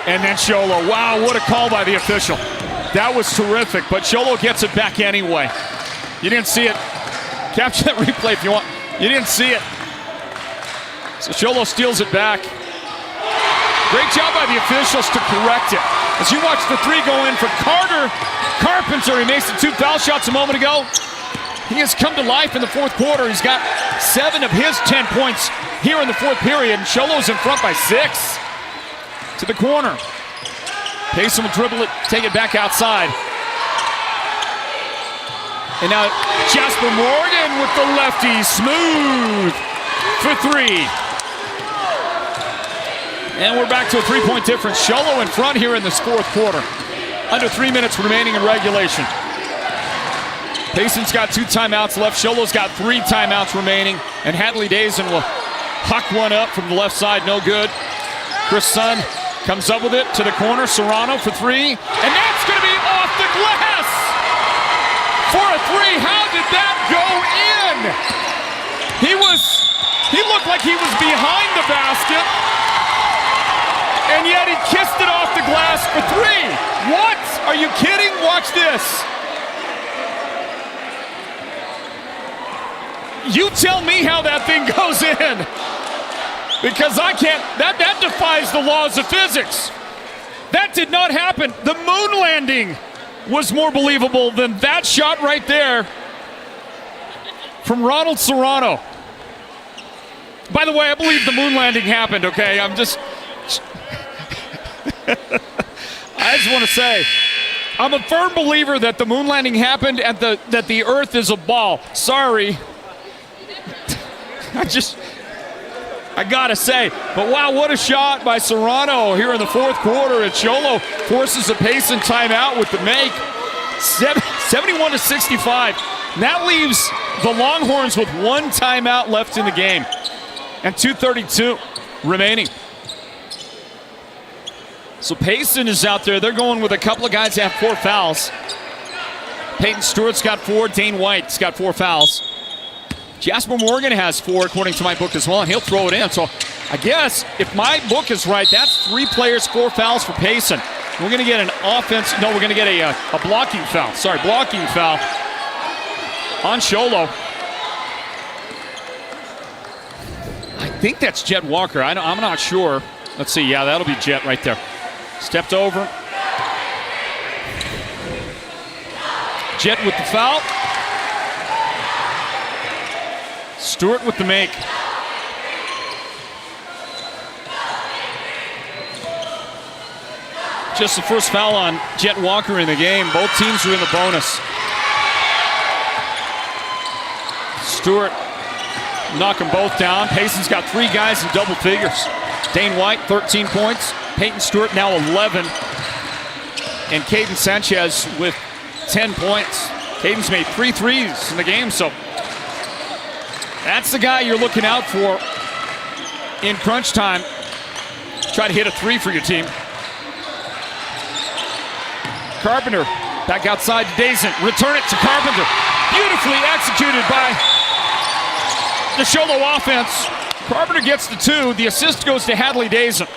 And then Sholo. Wow, what a call by the official. That was terrific, but Sholo gets it back anyway. You didn't see it. Capture that replay if you want. You didn't see it. So Sholo steals it back. Great job by the officials to correct it. As you watch the 3 go in for Carter Carpenter, he makes the 2 foul shots a moment ago. He has come to life in the 4th quarter. He's got 7 of his 10 points here in the 4th period. And Sholo's in front by 6. To the corner. Payson will dribble it, take it back outside. And now Jasper Morgan with the lefty, smooth for 3. And we're back to a 3-point difference. Sholo in front here in this 4th quarter. Under 3 minutes remaining in regulation. Payson's got 2 timeouts left. Sholo's got 3 timeouts remaining. And Hadley Dazen will huck one up from the left side, no good. Chris Sun comes up with it to the corner. Serrano for 3. And that's going to be off the glass for a 3. How did that go in? He looked like he was behind the basket. And yet he kissed it off the glass for 3. What? Are you kidding? Watch this. You tell me how that thing goes in. Because I can't, that defies the laws of physics. That did not happen. The moon landing was more believable than that shot right there from Ronald Serrano. By the way, I believe the moon landing happened, okay? I just want to say, I'm a firm believer that the moon landing happened and that the earth is a ball. Sorry. I gotta say, but wow, what a shot by Serrano here in the 4th quarter. And Sholo forces a Payson timeout with the make. 71-65. And that leaves the Longhorns with 1 timeout left in the game. And 2:32 remaining. So Payson is out there. They're going with a couple of guys that have 4 fouls. Peyton Stewart's got 4. Dane White's got 4 fouls. Jasper Morgan has 4, according to my book as well, and he'll throw it in. So I guess if my book is right, that's 3 players, 4 fouls for Payson. We're going to get an offense. No, we're going to get a blocking foul. Sorry, blocking foul on Sholo. I think that's Jet Walker. I'm not sure. Let's see. Yeah, that'll be Jet right there. Stepped over. Jet with the foul. Stewart with the make. Just the first foul on Jet Walker in the game. Both teams are in the bonus. Stewart knock them both down. Payson's got 3 guys in double figures. Dane White, 13 points. Peyton Stewart now 11. And Caden Sanchez with 10 points. Caden's made 3 threes in the game, so that's the guy you're looking out for in crunch time. Try to hit a 3 for your team. Carpenter back outside to Dazen. Return it to Carpenter. Beautifully executed by the Sholo offense. Carpenter gets the 2. The assist goes to Hadley Dazen.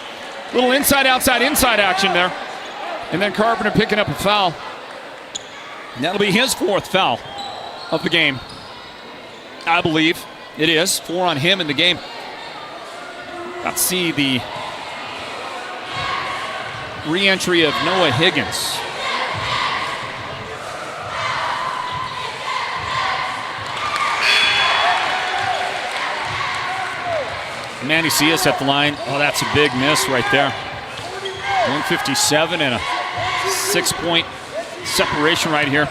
Little inside action there. And then Carpenter picking up a foul. And that'll be his 4th foul of the game. I believe it is. 4 on him in the game. Let's see the re-entry of Noah Higgins. Manny Cias at the line. Oh, that's a big miss right there. 157 and a 6-point separation right here.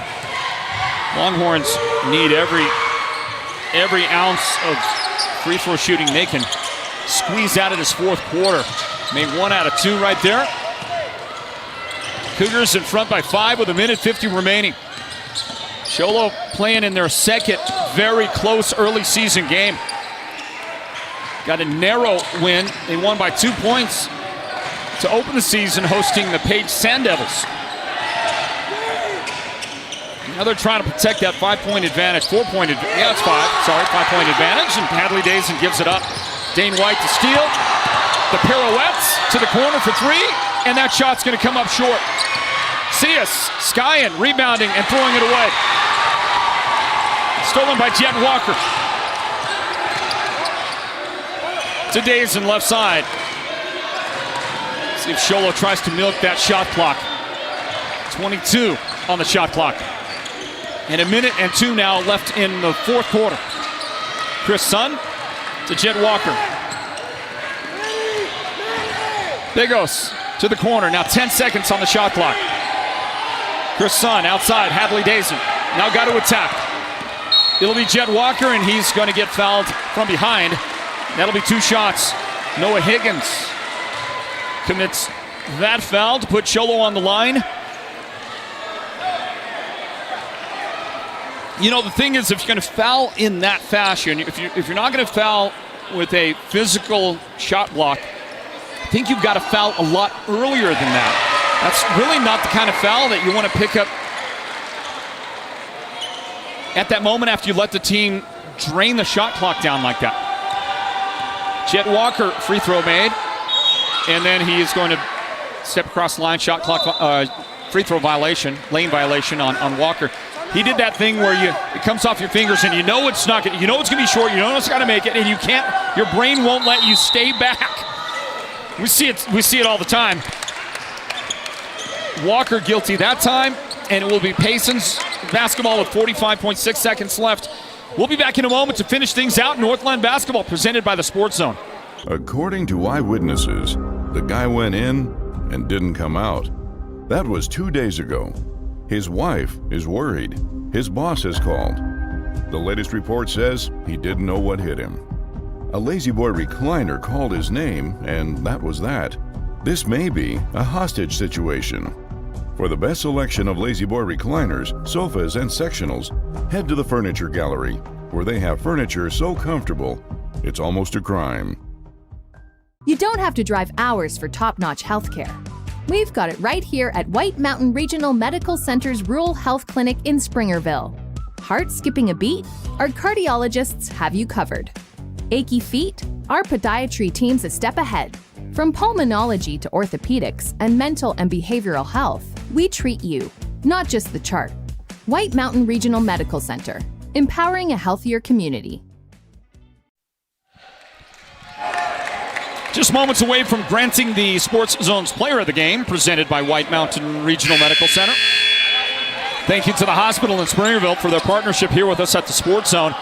Longhorns need every ounce of free throw shooting they can squeeze out of this 4th quarter. Made 1 out of 2 right there. Cougars in front by 5 with 1:50 remaining. Sholo playing in their 2nd very close early season game. Got a narrow win. They won by 2 points to open the season, hosting the Page Sand Devils. Now they're trying to protect that 5-point advantage. 4-point advantage. Yeah, it's 5. Sorry, 5-point advantage. And Hadley Dazen gives it up. Dane White to steal. The pirouettes to the corner for 3. And that shot's going to come up short. Cias, Skyen rebounding and throwing it away. Stolen by Jet Walker. To Dazen left side. See if Sholo tries to milk that shot clock. 22 on the shot clock. And 1 minute and 2 now left in the 4th quarter. Chris Sun to Jet Walker. Bigos to the corner. Now 10 seconds on the shot clock. Chris Sun outside. Hadley Dazen now got to attack. It'll be Jet Walker, and he's going to get fouled from behind. That'll be 2 shots. Noah Higgins commits that foul to put Sholo on the line. You know, the thing is, if you're going to foul in that fashion, if you're not going to foul with a physical shot block, I think you've got to foul a lot earlier than that. That's really not the kind of foul that you want to pick up at that moment after you let the team drain the shot clock down like that. Jet Walker, free throw made. And then he is going to step across the line, shot clock, free throw violation, lane violation on Walker. He did that thing where it comes off your fingers and you know it's not gonna, you know it's gonna be short, you know it's gonna make it, and you can't, your brain won't let you stay back. We see it all the time. Walker guilty that time, and it will be Payson's basketball with 45.6 seconds left. We'll be back in a moment to finish things out. Northland Basketball presented by the Sports Zone. According to eyewitnesses, the guy went in and didn't come out. That was 2 days ago. His wife is worried. His boss has called. The latest report says he didn't know what hit him. A Lazy Boy recliner called his name, and that was that. This may be a hostage situation. For the best selection of Lazy Boy recliners, sofas, and sectionals, head to the Furniture Gallery, where they have furniture so comfortable, it's almost a crime. You don't have to drive hours for top-notch healthcare. We've got it right here at White Mountain Regional Medical Center's Rural Health Clinic in Springerville. Heart skipping a beat? Our cardiologists have you covered. Achy feet? Our podiatry team's a step ahead. From pulmonology to orthopedics and mental and behavioral health, we treat you, not just the chart. White Mountain Regional Medical Center, empowering a healthier community. Just moments away from granting the Sports Zone's Player of the Game, presented by White Mountain Regional Medical Center. Thank you to the hospital in Springerville for their partnership here with us at the Sports Zone.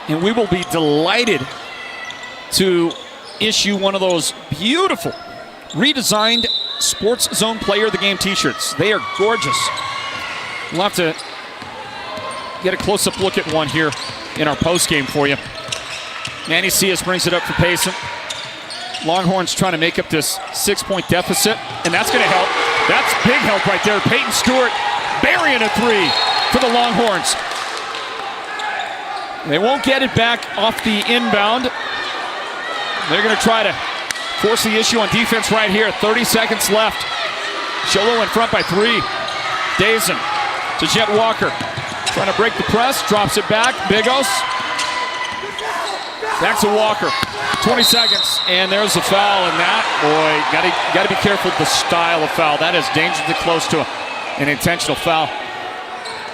And we will be delighted to issue one of those beautiful redesigned Sports Zone Player of the Game t-shirts. They are gorgeous. We'll have to get a close-up look at one here in our post-game for you. Manny Cias brings it up for Payson. Longhorns trying to make up this 6-point deficit, and that's going to help. That's big help right there. Peyton Stewart burying a three for the Longhorns. They won't get it back off the inbound. They're going to try to force the issue on defense right here. 30 seconds left. Show Low in front by 3. Dazen to Jet Walker. Trying to break the press. Drops it back. Bigos. Back to Walker. 20 seconds. And there's a foul. And that, boy, got to be careful with the style of foul. That is dangerously close to an intentional foul.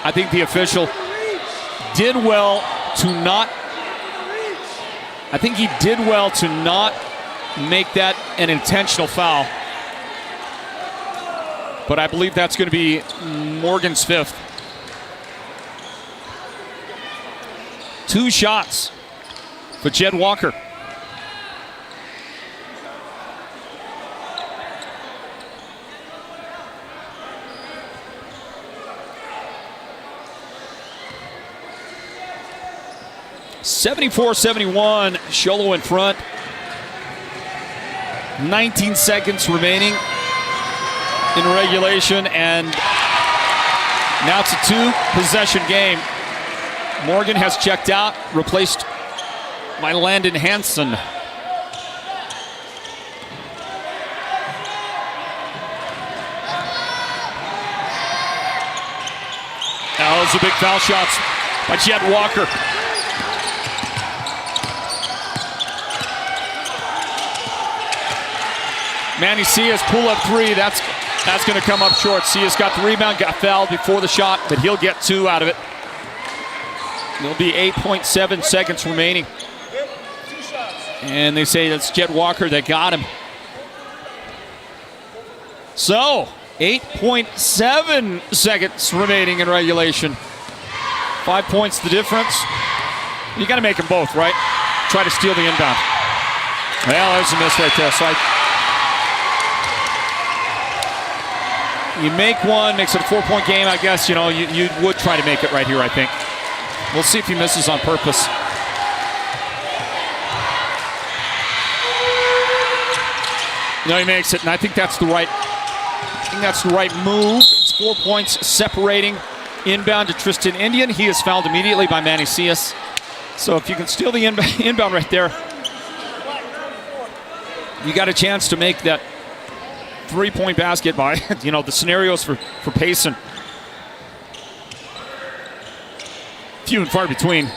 I think the official did well to not. I think he did well to not make that an intentional foul. But I believe that's going to be Morgan's 5th. 2 shots for Jed Walker. (74-71), Sholo in front. 19 seconds remaining in regulation, and now it's a 2-possession game. Morgan has checked out, replaced by Landon Hansen. Now those are big foul shots by Jed Walker. Manny Cias pull-up 3. That's going to come up short. Cias got the rebound, got fouled before the shot, but he'll get 2 out of it. There'll be 8.7 seconds remaining. And they say that's Jed Walker that got him. So, 8.7 seconds remaining in regulation. 5 points the difference. You got to make them both, right? Try to steal the inbound. Well, there's a miss right there. So you make one, makes it a 4-point game. I guess, you would try to make it right here, I think. We'll see if he misses on purpose. No, he makes it, and I think that's the right move. It's 4 points separating inbound to Tristan Indian. He is fouled immediately by Manny Cias. So if you can steal the inbound right there, you got a chance to make that 3-point basket by, the scenarios for Payson. Few and far between.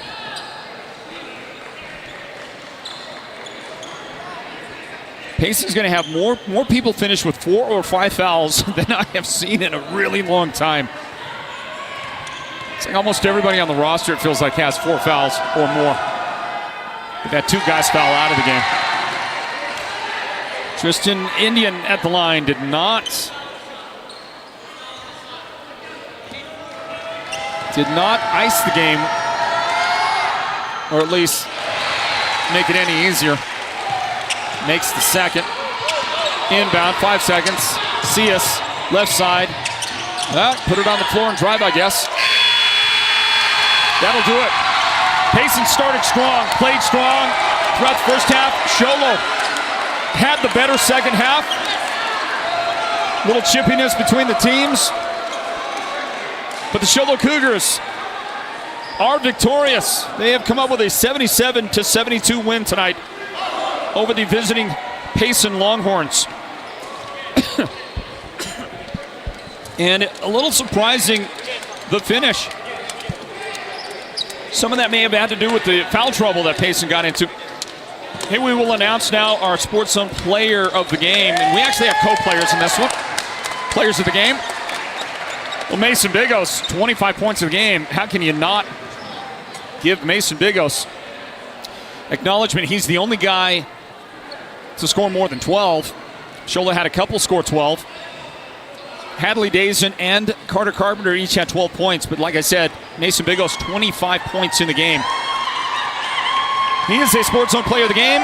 Payson's going to have more people finish with 4 or 5 fouls than I have seen in a really long time. It's like almost everybody on the roster, it feels like, has 4 fouls or more. We've had 2 guys foul out of the game. Tristan Indian at the line did not ice the game, or at least make it any easier. Makes the second. Inbound, 5 seconds. Cias, left side. Put it on the floor and drive, I guess. That'll do it. Payson started strong, played strong throughout the first half. Sholo had the better second half. Little chippiness between the teams. But the Sholo Cougars are victorious. They have come up with a 77-72 win tonight over the visiting Payson Longhorns. And a little surprising, the finish. Some of that may have had to do with the foul trouble that Payson got into. Hey, we will announce now our Sports Zone player of the game. And we actually have co-players in this one. Players of the game. Well, Mason Bigos, 25 points of the game. How can you not give Mason Bigos acknowledgement? He's the only guy to score more than 12. Shola had a couple score 12. Hadley Dazen and Carter Carpenter each had 12 points. But like I said, Mason Bigos, 25 points in the game. He is a Sports Zone player of the game,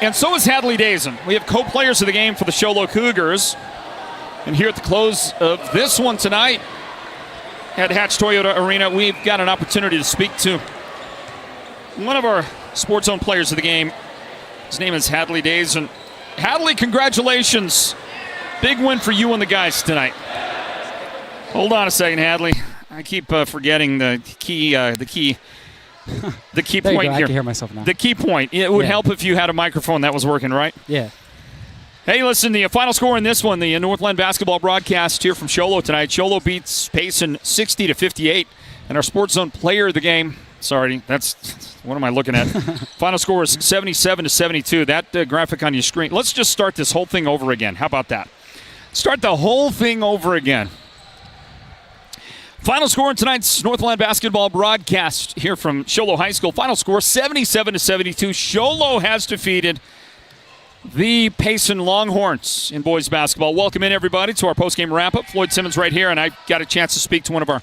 and so is Hadley Dazen. We have co-players of the game for the Sholo Cougars. And here at the close of this one tonight at Hatch Toyota Arena, we've got an opportunity to speak to one of our Sports Zone players of the game. His name is Hadley Dazen. Hadley, congratulations. Big win for you and the guys tonight. Hold on a second, Hadley. I keep forgetting the key point I here. can hear myself now. The key point. It would help if you had a microphone that was working, right? Yeah. Hey, listen, the final score in this one, the Northland Basketball broadcast here from Show Low tonight. Show Low beats Payson 60-58. And our Sports Zone player of the game, what am I looking at? Final score is 77-72. That graphic on your screen. Let's just start this whole thing over again. How about that? Start the whole thing over again. Final score in tonight's Northland Basketball broadcast here from Show Low High School. Final score 77-72. Show Low has defeated the Payson Longhorns in boys basketball. Welcome in, everybody, to our postgame wrap-up. Floyd Simmons right here, and I got a chance to speak to one of our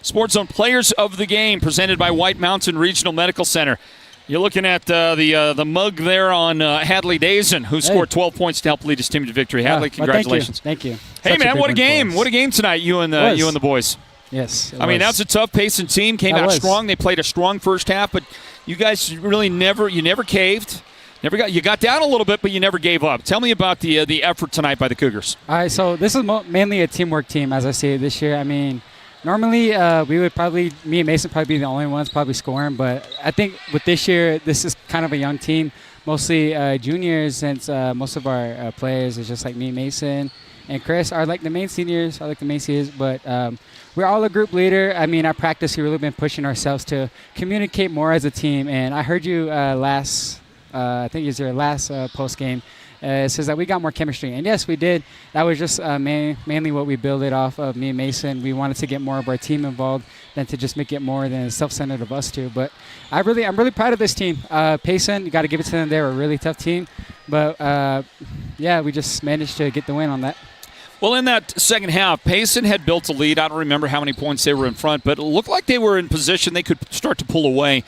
Sports Zone players of the game, presented by White Mountain Regional Medical Center. You're looking at the mug there on Hadley Dazen, who scored 12 points to help lead his team to victory. Hadley, congratulations! Thank you. Hey, man, what a game! What a game tonight, you and the boys. Yes. I mean, that's a tough Payson team. Came out strong. They played a strong first half, but you guys really never caved. You got down a little bit, but you never gave up. Tell me about the effort tonight by the Cougars. All right, so this is mainly a teamwork team, as I see it this year. I mean, normally me and Mason probably be the only ones probably scoring, but I think with this year, this is kind of a young team, mostly juniors, since most of our players is just like me, Mason, and Chris are like the main seniors. But we're all a group leader. I mean, our practice, we've really been pushing ourselves to communicate more as a team, and I heard you I think it was your last post game. It says that we got more chemistry, and yes, we did. That was just mainly what we built it off of. Me and Mason, we wanted to get more of our team involved than to just make it more than self-centered of us two. But I'm really proud of this team. Payson, you got to give it to them. They're a really tough team, but we just managed to get the win on that. Well, in that second half, Payson had built a lead. I don't remember how many points they were in front, but it looked like they were in position. They could start to pull away.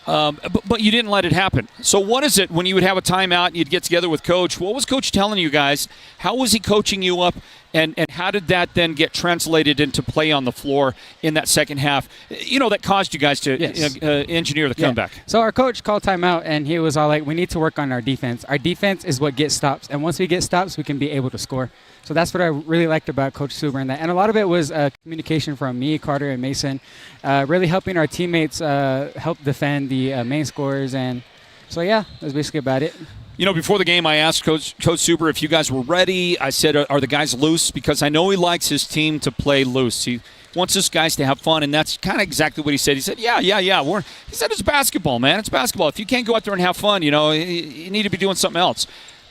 But you didn't let it happen. So what is it when you would have a timeout and you'd get together with Coach? What was Coach telling you guys? How was he coaching you up? And how did that then get translated into play on the floor in that second half? That caused you guys to engineer the comeback. So our coach called timeout, and he was all like, we need to work on our defense. Our defense is what gets stops. And once we get stops, we can be able to score. So that's what I really liked about Coach Suber and that. And a lot of it was communication from me, Carter, and Mason, really helping our teammates help defend the main scorers. And so, that's basically about it. Before the game, I asked Coach Suber if you guys were ready. I said, are the guys loose? Because I know he likes his team to play loose. He wants his guys to have fun, and that's kind of exactly what he said. He said, yeah. He said, it's basketball, man. It's basketball. If you can't go out there and have fun, you need to be doing something else.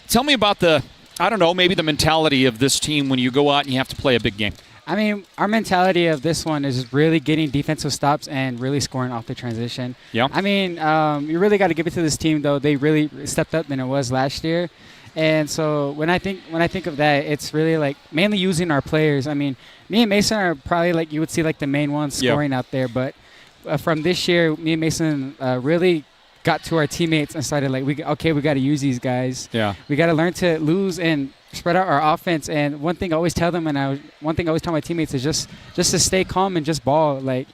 Tell me about maybe the mentality of this team when you go out and you have to play a big game. I mean, our mentality of this one is really getting defensive stops and really scoring off the transition. Yeah. I mean, you really got to give it to this team, though. They really stepped up than it was last year. And so when I think of that, it's really like mainly using our players. I mean, me and Mason are probably like you would see like the main ones scoring out there. But from this year, me and Mason really got to our teammates and started like, we got to use these guys. Yeah. We got to learn to lose and spread out our offense. And one thing I always tell them, one thing I always tell my teammates is just to stay calm and just ball. Like,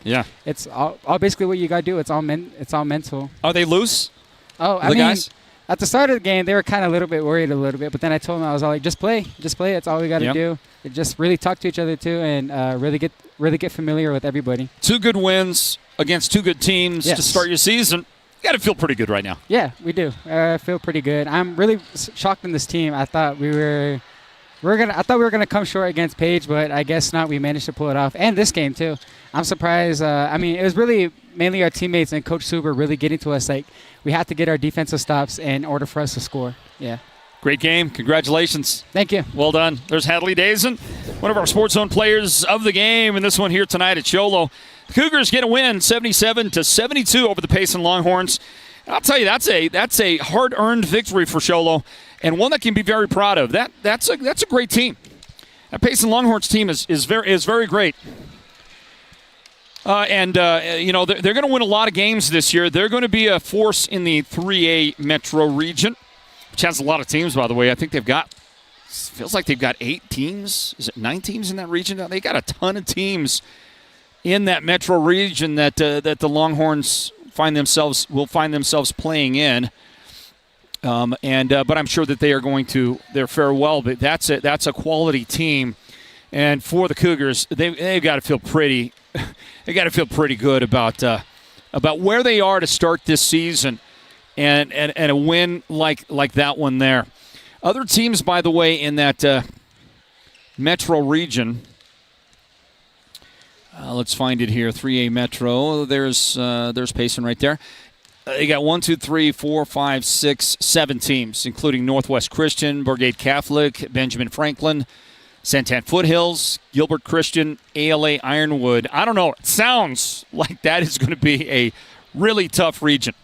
it's all basically what you got to do. It's all mental. Are they loose? Oh, I mean, guys? At the start of the game, they were kind of a little bit worried a little bit. But then I told them, I was all like, just play. That's all we got to do. Just really talk to each other too, and really get familiar with everybody. 2 good wins against 2 good teams to start your season. You got to feel pretty good right now. Yeah, we do. I feel pretty good. I'm really shocked in this team. I thought we were gonna come short against Page, but I guess not. We managed to pull it off, and this game too. I'm surprised. I mean, it was really mainly our teammates and Coach Suber really getting to us. Like, we have to get our defensive stops in order for us to score. Yeah. Great game. Congratulations. Thank you. Well done. There's Hadley Dazen, one of our Sports Zone players of the game, and this one here tonight at Show Low. The Cougars get a win, 77-72 over the Payson Longhorns. And I'll tell you, that's a hard-earned victory for Show Low, and one that can be very proud of. That's a great team. That Payson Longhorns team is very great. They're going to win a lot of games this year. They're going to be a force in the 3A Metro region, which has a lot of teams, by the way. I think feels like they've got 8 teams. Is it 9 teams in that region? They got a ton of teams in that Metro region that the Longhorns will find themselves playing in. But I'm sure that they are going to fare well. But that's a quality team. And for the Cougars, they've got to feel pretty good about where they are to start this season, and a win like that one there. Other teams, by the way, in that Metro region. Let's find it here. 3A Metro. There's Payson right there. You got 1, 2, 3, 4, 5, 6, 7 teams, including Northwest Christian, Brigade Catholic, Benjamin Franklin, Santan Foothills, Gilbert Christian, ALA Ironwood. I don't know. It sounds like that is going to be a really tough region.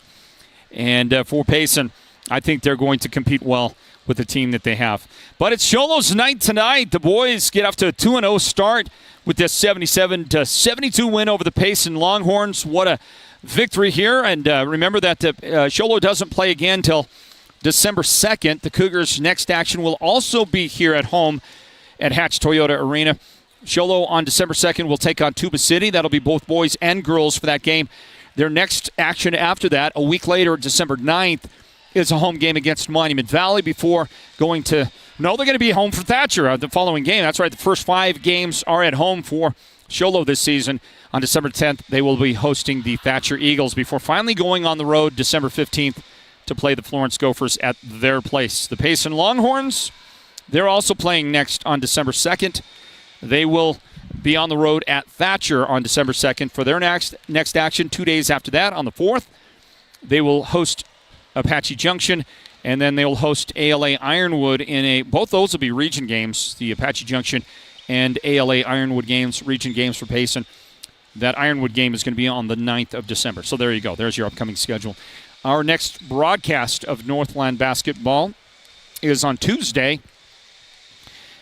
And for Payson, I think they're going to compete well with the team that they have. But it's Show Low's night tonight. The boys get off to a 2-0 start with this 77-72 win over the Payson Longhorns. What a victory here. And remember that Show Low doesn't play again until December 2nd. The Cougars' next action will also be here at home at Hatch Toyota Arena. Show Low on December 2nd will take on Tuba City. That'll be both boys and girls for that game. Their next action after that, a week later, December 9th, is a home game against Monument Valley before going to... No, they're going to be home for Thatcher the following game. That's right. The first 5 games are at home for Show Low this season. On December 10th, they will be hosting the Thatcher Eagles before finally going on the road December 15th to play the Florence Gophers at their place. The Payson Longhorns, they're also playing next on December 2nd. They will be on the road at Thatcher on December 2nd for their next action. 2 days after that, on the 4th, they will host Apache Junction, and then they'll host ALA Ironwood both those will be region games, the Apache Junction and ALA Ironwood games, region games for Payson. That Ironwood game is going to be on the 9th of December. So there you go. There's your upcoming schedule. Our next broadcast of Northland Basketball is on Tuesday,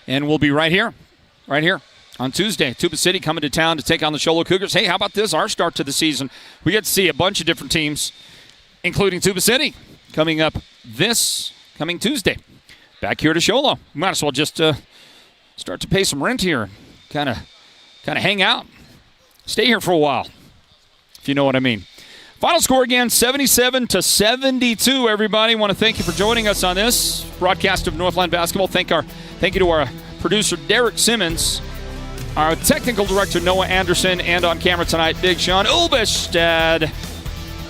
and we'll be right here on Tuesday. Tuba City coming to town to take on the Show Low Cougars. Hey, how about this? Our start to the season. We get to see a bunch of different teams, including Tuba City, coming up this coming Tuesday. Back here to Show Low. Might as well just start to pay some rent here, kind of hang out, stay here for a while, if you know what I mean. Final score again, 77-72. Everybody, want to thank you for joining us on this broadcast of Northland Basketball. Thank you to our producer Derek Simmons, our technical director Noah Anderson, and on camera tonight, Big Sean Ulbestad.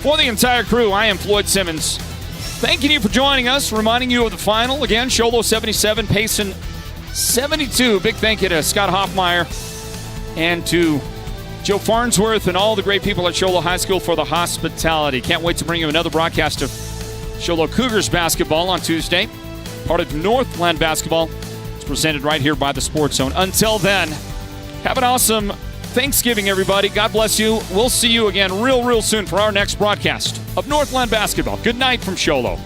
For the entire crew, I am Floyd Simmons. Thanking you for joining us, reminding you of the final. Again, Show Low 77, Payson 72. Big thank you to Scott Hoffmeyer and to Joe Farnsworth and all the great people at Show Low High School for the hospitality. Can't wait to bring you another broadcast of Show Low Cougars basketball on Tuesday. Part of Northland Basketball. It's presented right here by the Sports Zone. Until then, have an awesome Thanksgiving, everybody. God bless you. We'll see you again real soon for our next broadcast of Northland Basketball. Good night from Show Low.